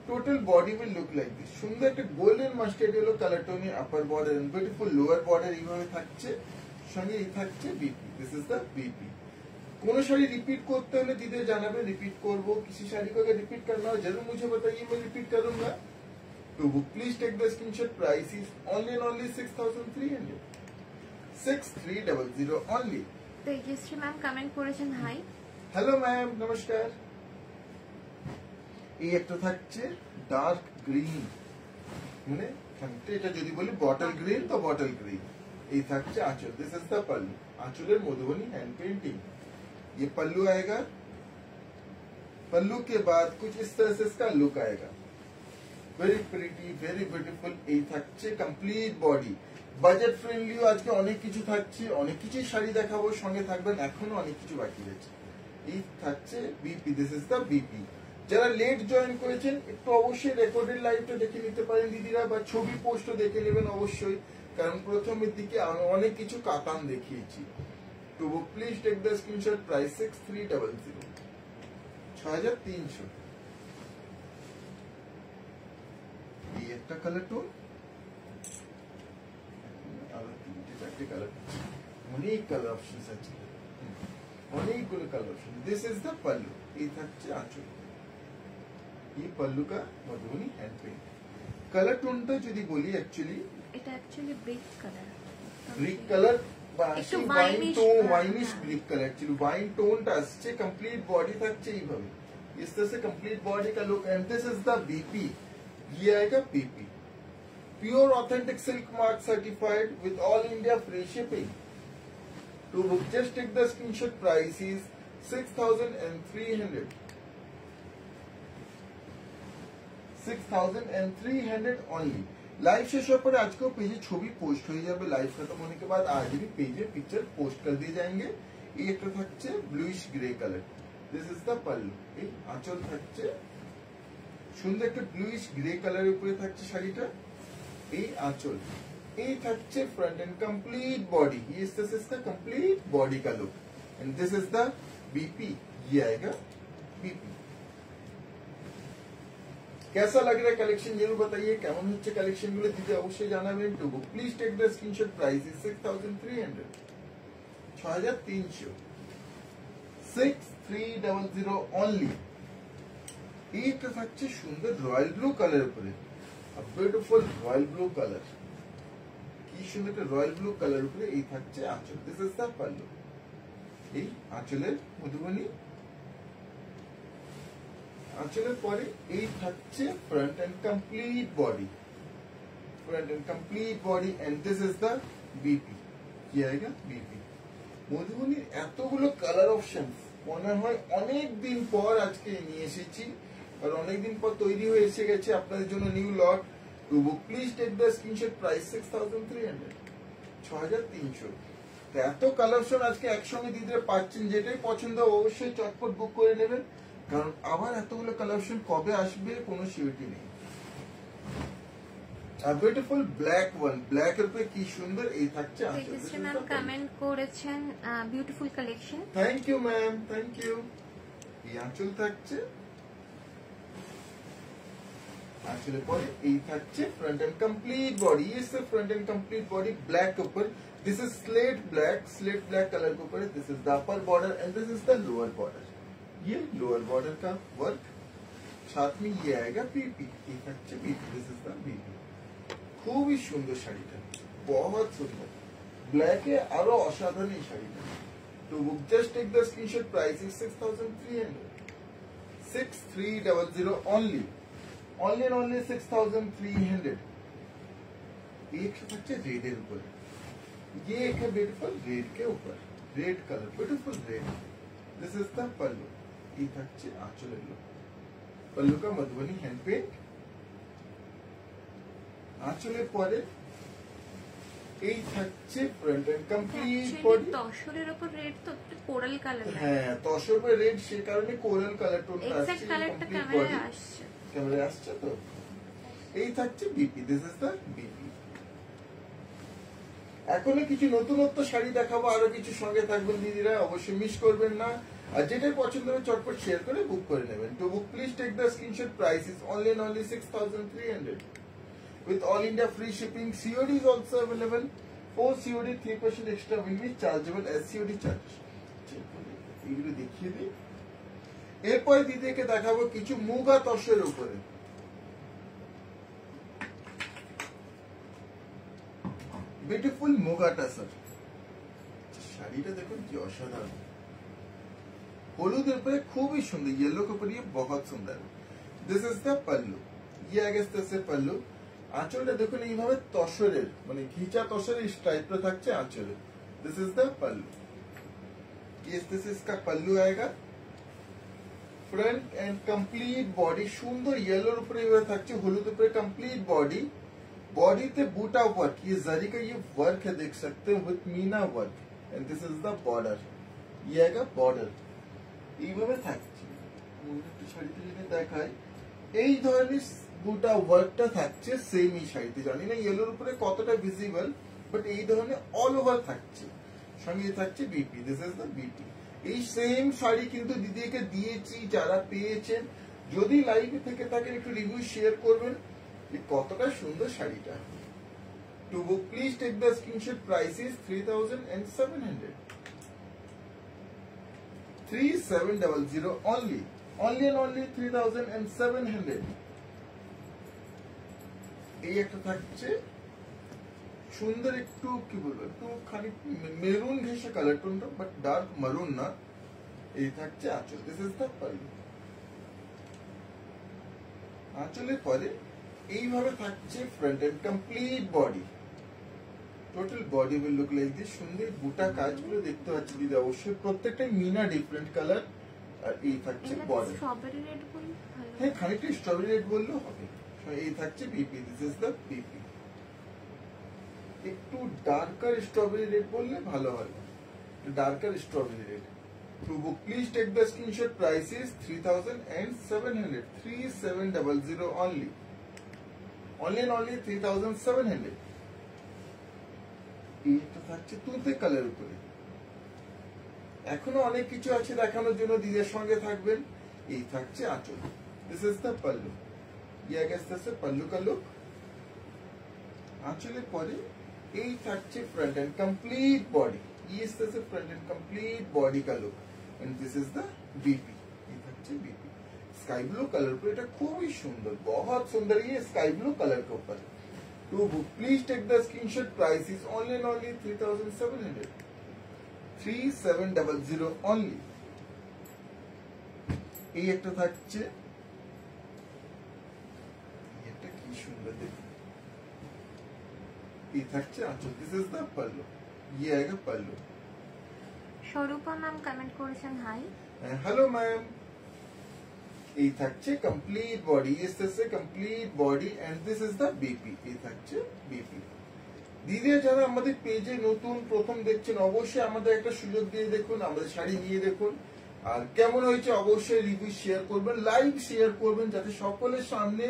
total body will look like this. সুন্দর একটা গোল্ডেন মাস্টার্ড ইয়েলো কালার টোনে upper border and beautiful lower border এইভাবে থাকছে। সঙ্গে এই থাকছে BP, this is the BP. কোন শাড়ি रिपीट করতে হলে দিদি জানাবে, रिपीट করব। किसी साड़ी को अगर रिपीट करना हो जरूर मुझे बताइए, मैं रिपीट करूंगा। तो book please take the screenshot, price is only 6300, 6300 only. Tejashree ma'am comment করেছেন হাই। হ্যালো ম্যাম, নমস্কার। এই একটা থাকছে ডার্ক গ্রিন, মানে এটা যদি বলি বটল গ্রিন তো বটল গ্রিন। এই থাকছে आंचल, दिस इज द पल्लू, आंचलेर मधुबनी हैंड पेंटिंग। ये पल्लू आएगा, पल्लू के बाद कुछ इस तरह से इसका लुक आएगा, वेरी प्रिटी, वेरी ब्यूटीफुल। এই থাকছে কমপ্লিট বডি, বাজেট ফ্রেন্ডলি। আজকে অনেক কিছু থাকছে, অনেক কিছু শাড়ি দেখাবো, সঙ্গে থাকবেন, এখনো অনেক কিছু বাকি আছে। এই থাকছে BP, this is the BP. যারা লেট জয়েন করেছেন একটু অবশ্যই রেকর্ডেড লাইভটা দেখে নিতে পারেন দিদিরা, বা ছবি পোস্টও দেখে নেবেন অবশ্যই, কারণ প্রথমের দিকে আমি অনেক কিছু কাতান দেখিয়েছি। তো please take the screenshot, price 6300, 6300। এই একটা কালার টোন, অনেক কালার অপশন আছে, অনেকগুলো colour option. This is the pallu, এই থাকছে আঁচল। এই पल्लू का मधुबनी हैंड पेंट। कलर टोनটা যদি বলি অ্যাকচুয়ালি এটা actually brick colour, brick colour বা একটু wine tone, winish winish brick colour. Actually wine টোনটা আসছে, कंप्लीट बॉडी থাকছে এইভাবে, इस तरह से कंप्लीट बॉडी का look. And this is the BP, ये आएगा BP, pure authentic silk mark certified with all India free shipping. To book just take the screenshot, price is 6300, 6300 only. Live শেষ হওয়ার পরে আজকেও পেজে ছবি পোস্ট হয়ে যাবে, লাইভ खत्म होने के बाद आज भी पेजे पिक्चर पोस्ट कर दिए जाएंगे। ये একটা থাকছে bluish grey colour, this is the pallu. এই আঁচল থাকছে সুন্দর একটা ব্লুইশ গ্রে কালারের উপরে থাকছে শাড়িটা, এই আঁচল। এই থাকছে फ्रंट एंड कंप्लीट बॉडी, ये इस तरह से इसका कंप्लीट बॉडी का look. And this is the BP, ये आएगा बीपी। कैसा लग रहा है कलेक्शन जरूर बताइए, কেমন হচ্ছে কালেকশন গুলো দিতে অবশ্যই জানাবেন। To book please take the screenshot, price is 6300, 6300, 6300 only. এইটা থাকছে সুন্দর রয়্যাল ব্লু কালার উপরে, বিউটিফুল রয়্যাল ব্লু কালার, কি সুন্দর একটা রয়্যাল ব্লু কালার উপরে। এই থাকছে আঁচল, দিস ইজ দ্য পাল্লু। এই আঁচলের মধুবনী, আঁচলের পরে এই থাকছে front and complete body, front end complete body. And this is the BP, ये आएगा बीपी। মধুবনীর এতগুলো কালার অপশন মনে হয় অনেক দিন পর আজকে নিয়ে এসেছি, আর অনেক দিন পর তৈরি হয়ে এসে গেছে আপনাদের জন্য new lot. To book please take the screenshot, price 6300, 6300। তো এত কালেকশন আজকে একসঙ্গে দিতে পাচ্ছেন, যেটাই পছন্দ অবশ্যই চটপট বুক করে নেবেন, কারণ আবার এতগুলো কালেকশন কবে আসবে কোনো সিউরিটি নেই। বিউটিফুল ব্ল্যাক ওয়ান, ব্ল্যাক এর উপরে কি সুন্দর এই থাকছে। তেজশ্রী ম্যাম কমেন্ট করেছেন beautiful collection. Thank you ma'am, thank you. এই আঁচল থাকছে, আঁচলের পরে এই থাকছে ফ্রন্ট এন্ড কমপ্লিট বডি। ये सिर्फ front end complete body black के ऊपर, this is slate black colour के ऊपर, this is the upper border and this is the lower border. ये लोअर बॉर्डर का वर्क, साथ में ये आएगा पीपी, ये থাকছে PP, this is the PP. খুবই সুন্দর শাড়িটা, বহুত সুন্দর, ব্ল্যাকে আরো অসাধারণ এই শাড়িটা। To book just take the screenshot, price is 6300, 6300 only, only and only 6300। एक থাকছে रेड এর উপর, ये एक है ब्यूटीफुल रेड के ऊपर, red colour, beautiful red. This is the pallu, ये থাকছে आंचल लो, पल्लू का मधुबनी हैंड पेंट। আঁচলের পরে এই থাকছে ফ্রন্ট এন্ড কমপ্লিট বডি। তসরের উপর রেড তো একটু কোরাল কালার, হ্যাঁ তসর উপর রেড, সেই কারণে কোরাল কালার টোনটা আসছে। এক্সাক্ট কালারটা ক্যামেরায় আসছে, ক্যামেরায় আসছে তো। এই থাকছে BP, this is the BP. এখনো কিছু নতুনত্ব শাড়ি দেখাবো, আরো কিছু সঙ্গে থাকবেন দিদিরা, অবশ্যই মিস করবেন না। আর যেটাই পছন্দ হবে চটপট শেয়ার করে বুক করে নেবেন। To book please take the screenshot, price is only and only 6300 with all India free shipping। COD is also available, for COD 3% extra will be chargeable as COD charges। এগুলো দেখিয়ে দিই। এরপর দিদিকে দেখাবো কিছু মুগা তসরের উপরে, বিউটিফুল মুগা তসর। শাড়িটা দেখুন কি অসাধারণ, হলুদের উপরে খুবই সুন্দর, येलो के ऊपर ये बहुत सुंदर। दिस इज द पल्लू, ये आगे से पल्लू। আঁচলটা দেখুন এইভাবে তসরের, মানে ঘিচা তসরের স্ট্রাইপটা থাকছে আঁচলে। दिस इज द पल्लू, ये दिस इसका पल्लू आएगा। फ्रंट एंड कंप्लीट बॉडी সুন্দর येलोর উপরে এইভাবে থাকছে, হলুদ উপরে कंप्लीट बॉडी। बॉडीতে বুটা वर्क, ये जरी का ये वर्क है, देख सकते हो with Meena work, and this is the border, ये आएगा बॉर्डर। এইভাবে থাকছে শাড়িতে যদি দেখায়, এই ধরনের বুটা ওয়ার্কটা থাকছে সেম এই শাড়িতে। জানি না ইয়েলোর উপরে কতটা ভিজিবল, বাট এই ধরনের অল ওভার থাকছে, সঙ্গে থাকছে BP, this is the BP. এই সেম শাড়ি কিন্তু দিদিকে দিয়েছি, যারা পেয়েছেন যদি লাইভে থেকে থাকেন একটু রিভিউ শেয়ার করবেন কতটা সুন্দর শাড়িটা। To book please take the screenshot, price is 3700, 3700 only, only and only 3700। এই একটা থাকছে সুন্দর, একটু কি বলবো, একটু খানিক মেরুন ঘেঁষে কালার টোনটা, বাট ডার্ক মারুন না। এই থাকছে আঁচল, দিস ইজ দ্য পল্লু। আঁচলের পরে এইভাবে থাকছে front end complete body, total body will look like this. সুন্দর বুটা কাজগুলো দেখতে পাচ্ছি দিদি, অবশ্যই প্রত্যেকটাই মিনা ডিফারেন্ট কালার। আর এই থাকছে বডি, স্ট্রবেরি রেড বলি, হ্যাঁ খানিকটা স্ট্রবেরি রেড বললেও হবে। এই থাকছে PP, this is the PP. একটু ডার্কার স্ট্রবেরি রেড বললে ভালো হয়, darker strawberry red. To book please take the screenshot, price is 3700, 3700 only, only and only 3700। এইটা থাকছে তুতে কালার উপরে। এখনো অনেক কিছু আছে দেখানোর জন্য, দিদির সঙ্গে থাকবেন। এই থাকছে আঁচল, দিস ইজ দ্য পল্লু, ये आगे से पल्लू का लुक। आंचल परे এই থাকছে ফ্রন্ট এন্ড কমপ্লিট বডি, ये इस तरह से फ्रंट एंड कंप्लीट बॉडी का look, and this is the BP. ये থাকছে बीपी स्काई ब्लू कलर पे, এটা খুবই সুন্দর, बहुत सुंदर ये स्काई ब्लू कलर के ऊपर। To book please take the screenshot, price is only and only 3700, 3700 only। এই একটা থাকছে, এটা কি সুন্দর দেখুন। এই থাকছে আঁচল, दिस इज द पल्लू, ये आएगा पल्लू। স্বরূপা ম্যাম কমেন্ট করেছেন হাই। Hello ma'am. এই থাকছে complete body, complete body and this is the BP. এই থাকছে বিপি। দিদি যারা আমাদের পেজে নতুন প্রথম দেখছেন অবশ্যই আমাদের একটা সুযোগ দিয়ে দেখুন, আমাদের শাড়ি নিয়ে দেখুন, আর কেমন হয়েছে অবশ্যই রিভিউ শেয়ার করবেন, লাইভ শেয়ার করবেন, যাতে সকলের সামনে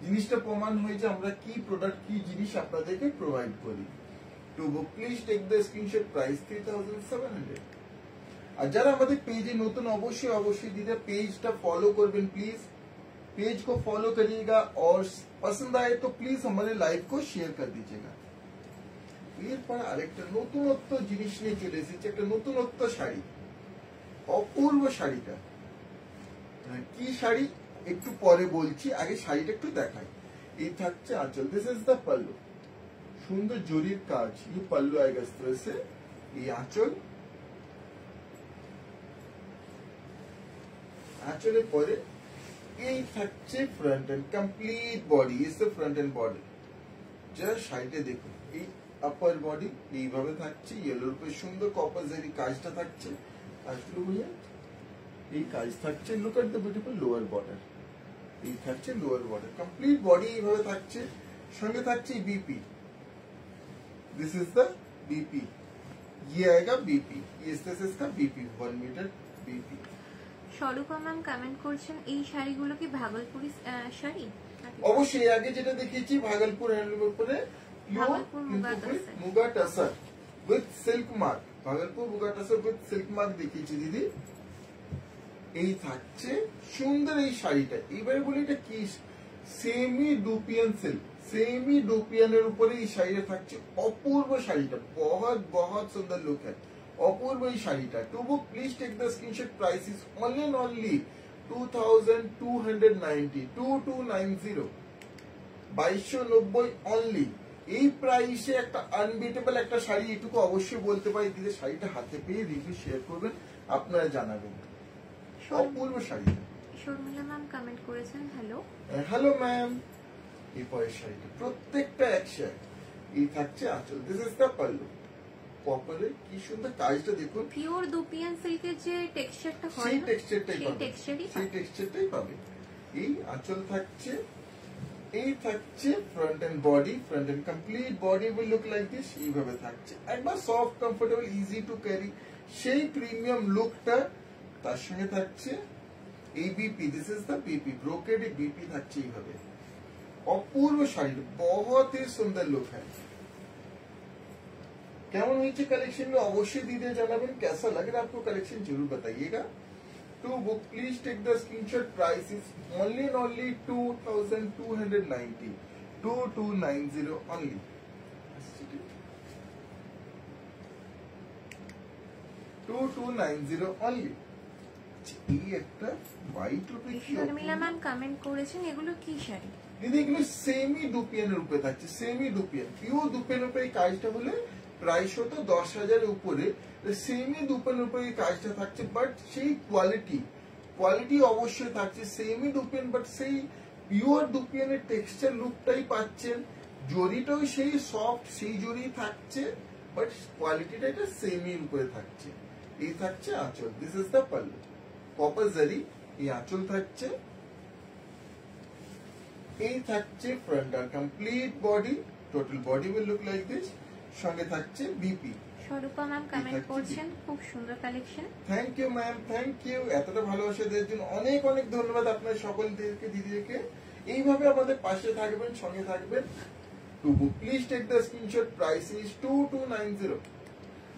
জিনিসটা প্রমাণ হয়েছে আমরা কি প্রোডাক্ট কি জিনিস আপনাদেরকে প্রোভাইড করি। To book please take the screenshot, price 3700। আর যারা আমাদের পেজে নতুন অবশ্যই দিদি पेज फॉलो করবেন प्लीज, पेज को फॉलो करिएगा और पसंद आए तो प्लीज हमारे लाइव को शेयर कर दीजिएगा। এরপর আরেকটা নতুনত্ব জিনিস নিয়ে চলে এসেছে, একটা নতুনত্ব শাড়ি, অপূর্ব শাড়িটা কি শাড়ি একটু পরে বলছি, আগে শাড়িটা একটু দেখাই। এই থাকছে আঁচল, দিস ইজ দ্য पल्लू, সুন্দর জরির কাজ, ये पल्लू आएगा इस तरह से, ये आंचल, আঁচলের পরে এই থাকছে front end complete body, is the front and body. যা শাড়িটা দেখুন, এই আপার বডি এইভাবে থাকছে, ইয়েলোর উপরে সুন্দর কপার জারি কাজটা থাকছে, আর এই কাজ থাকছে। Look at the beautiful lower border, এই থাকছে লোয়ার বর্ডার, কমপ্লিট বডি এইভাবে থাকছে। সঙ্গে থাকছে BP, this is the BP, ये आएगा बीपी, इस तरह से इसका BP 1 metre BP. স্বরূপা ma'am comment করছেন এই শাড়িগুলো কি ভাগলপুরি শাড়ি? অবশ্যই আগে যেটা দেখিয়েছি ভাগলপুর হ্যান্ডলুমের উপরে muga tussar with silk mark, Bhagalpur muga tussar with silk mark দেখিয়েছি দিদি। এই থাকছে সুন্দর এই শাড়িটা, এবারে বলি এটা কি, সেমি ডুপিয়ান সিল্ক, সেমি ডুপিয়ানের উপরে এই শাড়িটা থাকছে। অপূর্ব শাড়িটা, বহুত সুন্দর লুক है, অপূর্ব এই শাড়িটা। To book please take the screenshot, price is only 2290, 2290, 2290 only. এই প্রাইসে একটা আনবিটেবল একটা শাড়ি, এটুকু অবশ্যই বলতে পারি দিদি। শাড়িটা হাতে পেয়ে রিভিউ শেয়ার করবেন, আপনারা জানাবেন অপূর্ব শাড়িটা। শর্মিলা ম্যাম কমেন্ট করেছেন হ্যালো। Hello ma'am. এই পরের শাড়িটা প্রত্যেকটা একশো, এই থাকছে আঁচল, দিস ইজ দ্য পল্লু, কপালে কি সুন্দর কাজটা দেখুন, পিওর দুপিয়ান সিল্কের যে টেক্সচারটা হয় সেই টেক্সচারটাই সেই পাবে, টেক্সচারই সেই টেক্সচারটাই পাবে। এই আঁচল থাকছে, এই থাকছে front and body, front end complete body will look like this, এইভাবে থাকছে একবার soft comfortable easy to carry, সেই প্রিমিয়াম লুকটা। তার সঙ্গে থাকছে এই BP, this is the BP, brocade BP থাকছে এইভাবে। অপূর্ব শাড়ি, बहुत ही सुंदर लुक है। কেমন হয়েছে কালেকশন অবশ্যই দিদি জানাবেন, कैसा लग रहा है आपको कलेक्शन जरूर बताइएगा। To book please take the screenshot, price is only 2290, 2290 only. এই একটা হোয়াইট রূপে শর্মিলা ম্যাম কমেন্ট করেছেন এগুলো কি শাড়ি? দিদি এগুলো সেমি ডুপিয়ানের উপরে থাকছে, সেমি ডুপিয়ান, পিওর ডুপিয়ানের উপরে এই কাজটা হলে প্রাইস হতো 10,000 উপরে, সেমি ডুপিয়ানের উপরে এই কাজটা থাকছে। বাট সেই কোয়ালিটি অবশ্যই থাকছে সেমি ডুপিয়ান, বাট সেই পিওর ডুপিয়ানের টেক্সচার লুকটাই পাচ্ছেন। জরিটাও সেই সফট, সেই জরি থাকছে, বাট কোয়ালিটিটা এটা সেমির উপরে থাকছে। এই থাকছে আঁচল, this is the pallu, copper zari, এই আঁচল থাকছে। এই থাকছে ফ্রন্ট আর complete body, total body will look like this. সঙ্গে থাকছে বিপি। স্বরূপা ম্যাম কমেন্ট করছেন খুব সুন্দর collection. Thank you ma'am, thank you, এতটা ভালোবাসা দেওয়ার জন্য অনেক অনেক ধন্যবাদ আপনার সকলদেরকে, দিদিদেরকে। এইভাবে আমাদের পাশে থাকবেন, সঙ্গে থাকবেন। To book please take the screenshot, price is 2290,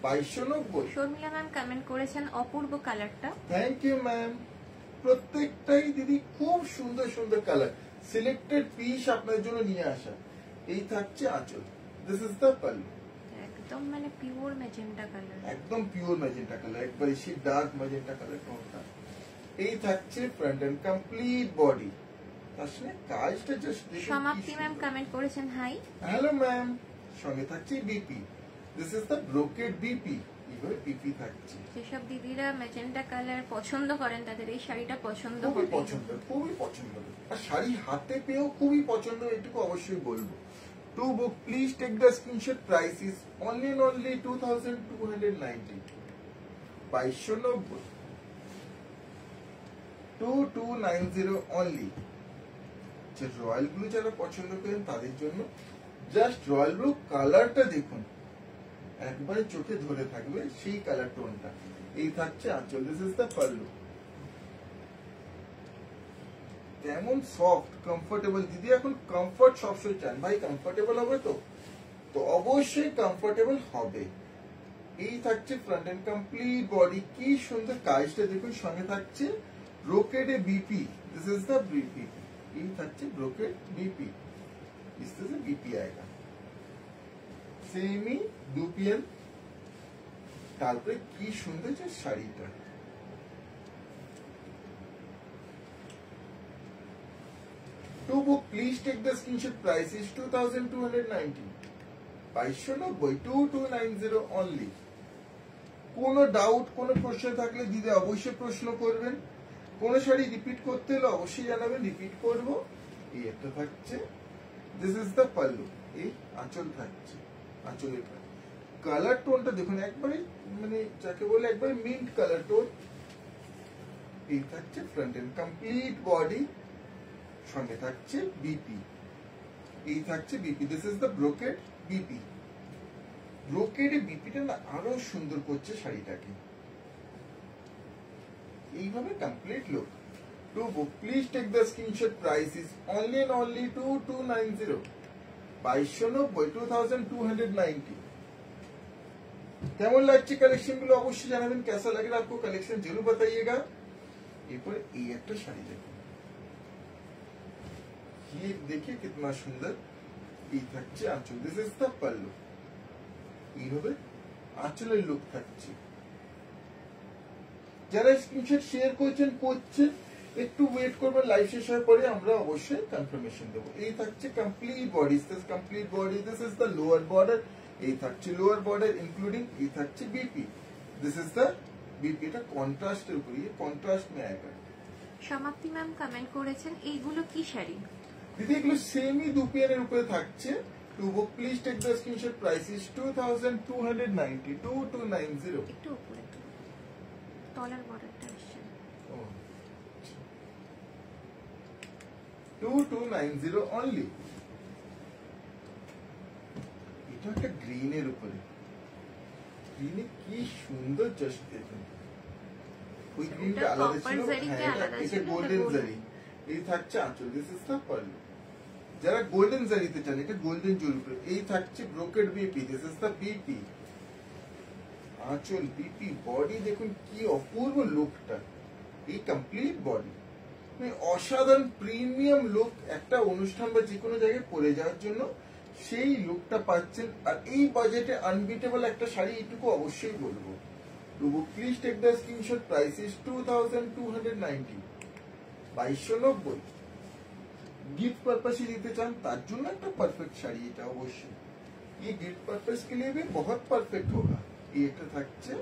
2290। Sharmila ma'am comment করেছেন অপূর্ব কালারটা। Thank you ma'am. প্রত্যেকটাই দিদি খুব সুন্দর সুন্দর কালার, সিলেক্টেড পিস আপনার জন্য নিয়ে আসা। এই থাকছে আঁচল, দিস ইজ দ্য পল্লু, একদম মানে পিওর ম্যাজেন্টা কালার, একদম পিওর ম্যাজেন্টা কালার, একবার এসে ডার্ক ম্যাজেন্টা কালার কোনটা। এই থাকছে ফ্রন্ট এন্ড কমপ্লিট বডি, তার সঙ্গে কাজটা জাস্ট দেখুন। সমাপ্তি ম্যাম কমেন্ট করেছেন হাই। Hello ma'am. সঙ্গে থাকছে BP, this is the brocade BP, এইভাবে বিপি থাকছে। যেসব দিদিরা ম্যাজেন্টা কালার পছন্দ করেন তাদের এই শাড়িটা পছন্দ হবে, খুবই পছন্দ, খুবই পছন্দ, আর শাড়ি হাতে পেয়েও খুবই পছন্দ, এটুকু অবশ্যই বলবো। To book please take the screenshot, price is only 2290। 2290 2290 only. যে রয়্যাল ব্লু যারা পছন্দ করেন তাদের জন্য জাস্ট রয়্যাল ব্লু কালারটা দেখুন, একবারে চোখে ধরে থাকবে সেই কালার টোনটা। এই থাকছে আঁচল, দিস ইজ দ্য পাল্লু। তেমন সফট কমফোর্টেবল, দিদি এখন কমফোর্ট সবসময় চান, ভাই কমফোর্টেবল হবে তো, তো অবশ্যই কমফোর্টেবল হবে। এই থাকছে ফ্রন্ট এন্ড কমপ্লিট বডি, কি সুন্দর কাজটা দেখুন, সঙ্গে থাকছে ব্রোকেডে BP, this is the BP. এই থাকছে ব্রোকেড বিপি, इससे बीपी आएगा, সেমি দুপিয়াল। তারপরে কি সুন্দর যে শাড়িটা, to book please take the screenshot, price is 2290, 2290 2290 only। কোনো ডাউট কোনো প্রশ্ন থাকলে দিদি অবশ্যই প্রশ্ন করবেন, কোনো শাড়ি রিপিট করতে হলে অবশ্যই জানাবেন, রিপিট করব। এই একটা থাকছে, দিস ইজ দ্য পাল্লু। এই আঁচল থাকছে, আঁচলের কালার টোনটা দেখুন, একবারে মানে যাকে বলে একবারে মিন্ট কালার টোন। এই থাকছে ফ্রন্ট এন্ড কমপ্লিট বডি, সঙ্গে থাকছে বিপি। এই থাকছে BP, this is the brocade BP. ব্রোকেডে বিপিটা না আরো সুন্দর করছে শাড়িটাকে। এইভাবে complete look. To book, please take the screenshot, price is only and only 2290, 2290 2290। কেমন লাগছে কালেকশন গুলো অবশ্যই জানাবেন, कैसा लग रहा है आपको कलेक्शन जरूर बताइएगा। এরপর এই একটা শাড়ি দেখুন, ये देखिए कितना सुंदर। এই থাকছে আঁচল, দিস ইজ দ্য পাল্লু। এইভাবে আঁচলের লুক থাকছে। যারা স্ক্রিনশট শেয়ার করছেন একটু ওয়েট করবেন, লাইভ শেষ হওয়ার পরে আমরা অবশ্যই কনফার্মেশন দেবো। এই থাকছে complete body, complete body, this is the lower border. এই থাকছে লোয়ার বর্ডার ইনক্লুডিং, এই থাকছে BP, this is the BP. এটা কন্ট্রাস্টের উপরে, কন্ট্রাস্ট মে আয়েগা। সমাপ্তি ম্যাম কমেন্ট করেছেন এইগুলো কি শাড়ি? দিদি এগুলো সেমি দুপিয়ানের উপরে থাকছে। To book please take the screenshot, price is 2290 2290। একটু উপরে তলার বর্ডারটা আসছে 2290 অনলি। এটা একটা গ্রিনের উপরে, গ্রিনে কি সুন্দর জাস্ট দেখুন, ওই গ্রিনটা আলাদা ছিল, এটা গোল্ডেন জারি। এই থাকছে আঁচল, দিস ইজ দ্য পাল্লু। যারা গোল্ডেন জারিতে চান, এটা গোল্ডেন জুল উপরে। এই থাকছে brocade BP, this is the BP. আঁচল বিপি, বডি দেখুন কি অপূর্ব লুকটা। এই কমপ্লিট বডি অসাধারণ প্রিমিয়াম লুক, একটা অনুষ্ঠান বা যে কোনো জায়গায় পরে যাওয়ার জন্য সেই লুকটা পাচ্ছেন। আর এই বাজেটে আনবিটেবল একটা শাড়ি, এইটুকু অবশ্যই বলবো। To book please take the screenshot, price is 2290 2290। Gift purpose ही দিতে চান তার জন্য একটা পারফেক্ট শাড়ি এটা অবশ্যই। ये गिफ्ट पर्पस के लिए भी बहुत परफेक्ट होगा। ये একটা থাকছে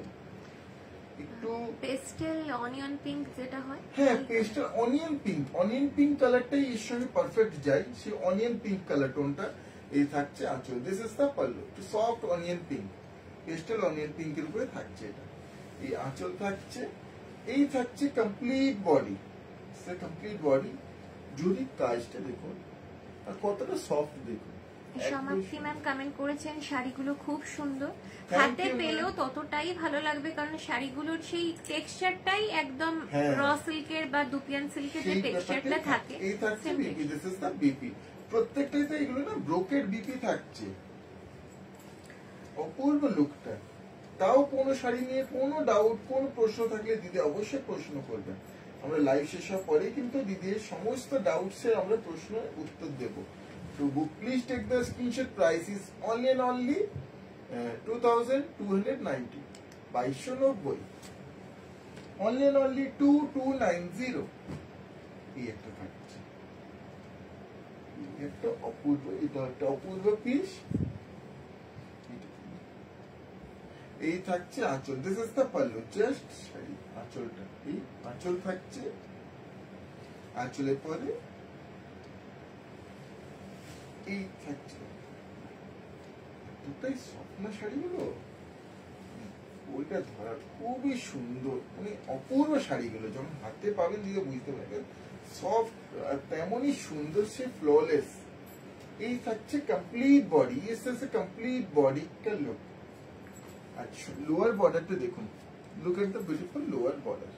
একটু পেস্টেল অনিয়ন পিঙ্ক যেটা হয়, হ্যাঁ পেস্টেল অনিয়ন পিঙ্ক কালারটাই এর সঙ্গে পারফেক্ট যায়, সেই অনিয়ন পিঙ্ক কালার টোনটা। এই থাকছে আঁচল, দিস ইজ দ্য পাল্লু, একটু soft onion pink, pastel onion পিঙ্কের উপরে থাকছে এটা। এই আঁচল থাকছে, এই থাকছে কমপ্লিট বডি, কমপ্লিট বডি। যদি কাজটা দেখুন আর কতটা সফট দেখুন। সমাপ্তি ম্যাম কমেন্ট করেছেন শাড়িগুলো খুব সুন্দর, Thank হাতে you, পেলেও ততটাই ভালো লাগবে, কারণ শাড়িগুলোর সেই টেক্সচারটাই একদম হ্যাঁ। র সিল্কের বা দুপিয়ান সিল্কের যে সেই টেক্সচারটা ব্যাপারটাই থাকে এই থাকছে same BP, this is the BP. প্রত্যেকটাতে এগুলো না ব্রোকেড বিপি থাকছে, অপূর্ব লুকটা। তাও কোনো শাড়ি নিয়ে কোনো ডাউট কোনো প্রশ্ন থাকলে দিদি অবশ্যই প্রশ্ন করবেন, আমরা লাইভ শেষ হওয়ার পরে কিন্তু দিদির সমস্ত ডাউটসের আমরা প্রশ্ন উত্তর দেব। তো book please take the screenshot, price is only and only 2290 2290 only and only 2290। এই একটা থাকছে, একটা অপূর্ব, এটা একটা অপূর্ব পিস। এই থাকছে আঁচল, this is the pallu, just sari আঁচলটা। এই আঁচল থাকছে, আঁচলের পরে এই থাকছে। দুটাই স্বপ্ন শাড়িগুলো ওইটা ধরা খুবই সুন্দর, মানে অপূর্ব শাড়িগুলো যখন হাতে পাবেন দিকে বুঝতে পারবেন সফট তেমনই সুন্দর, সে ফ্ললেস। এই থাকছে কমপ্লিট বডি, এসে কমপ্লিট বডি কা লুক। আচ্ছা লোয়ার বর্ডারটা দেখুন, look at the beautiful lower border.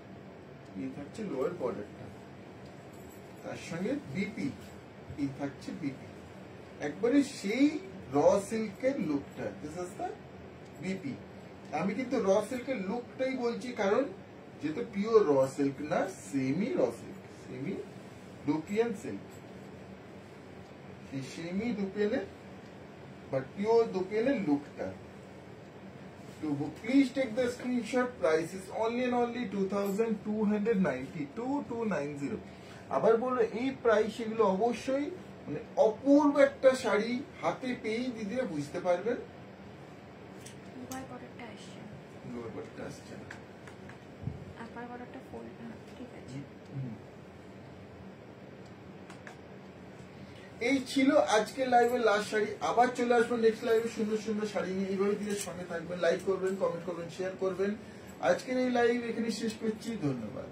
এই থাকছে লোয়ার বর্ডারটা, তার সঙ্গে বিপি, এই থাকছে বিপি, একবারে সেই র সিল্কের লুকটা। This is the BP. আমি কিন্তু র সিল্কের লুকটাই বলছি, কারণ যেহেতু পিওর র সিল্ক না, semi raw silk, semi dupion silk, semi ডুপিয়ানের বাট পিওর ডুপিয়ানের লুকটা। তো please take the screenshot. Price is only and only 2290, 2290। আবার বলবো এই প্রাইস এগুলো অবশ্যই মানে অপূর্ব একটা শাড়ি, হাতে পেয়েই দিদিরা বুঝতে পারবেন। লোয়ার বর্ডারটা আসছে, লোয়ার বর্ডারটা আসছে না, আপার বর্ডারটা ফোল্ড, ঠিক আছে। এই ছিল আজকের লাইভের লাস্ট শাড়ি। আবার চলে আসবো নেক্সট লাইভে সুন্দর সুন্দর শাড়ি নিয়ে। এইভাবে দিনের সঙ্গে থাকবেন, লাইক করবেন, কমেন্ট করবেন, শেয়ার করবেন। আজকের এই লাইভ এখানে শেষ করছি, ধন্যবাদ।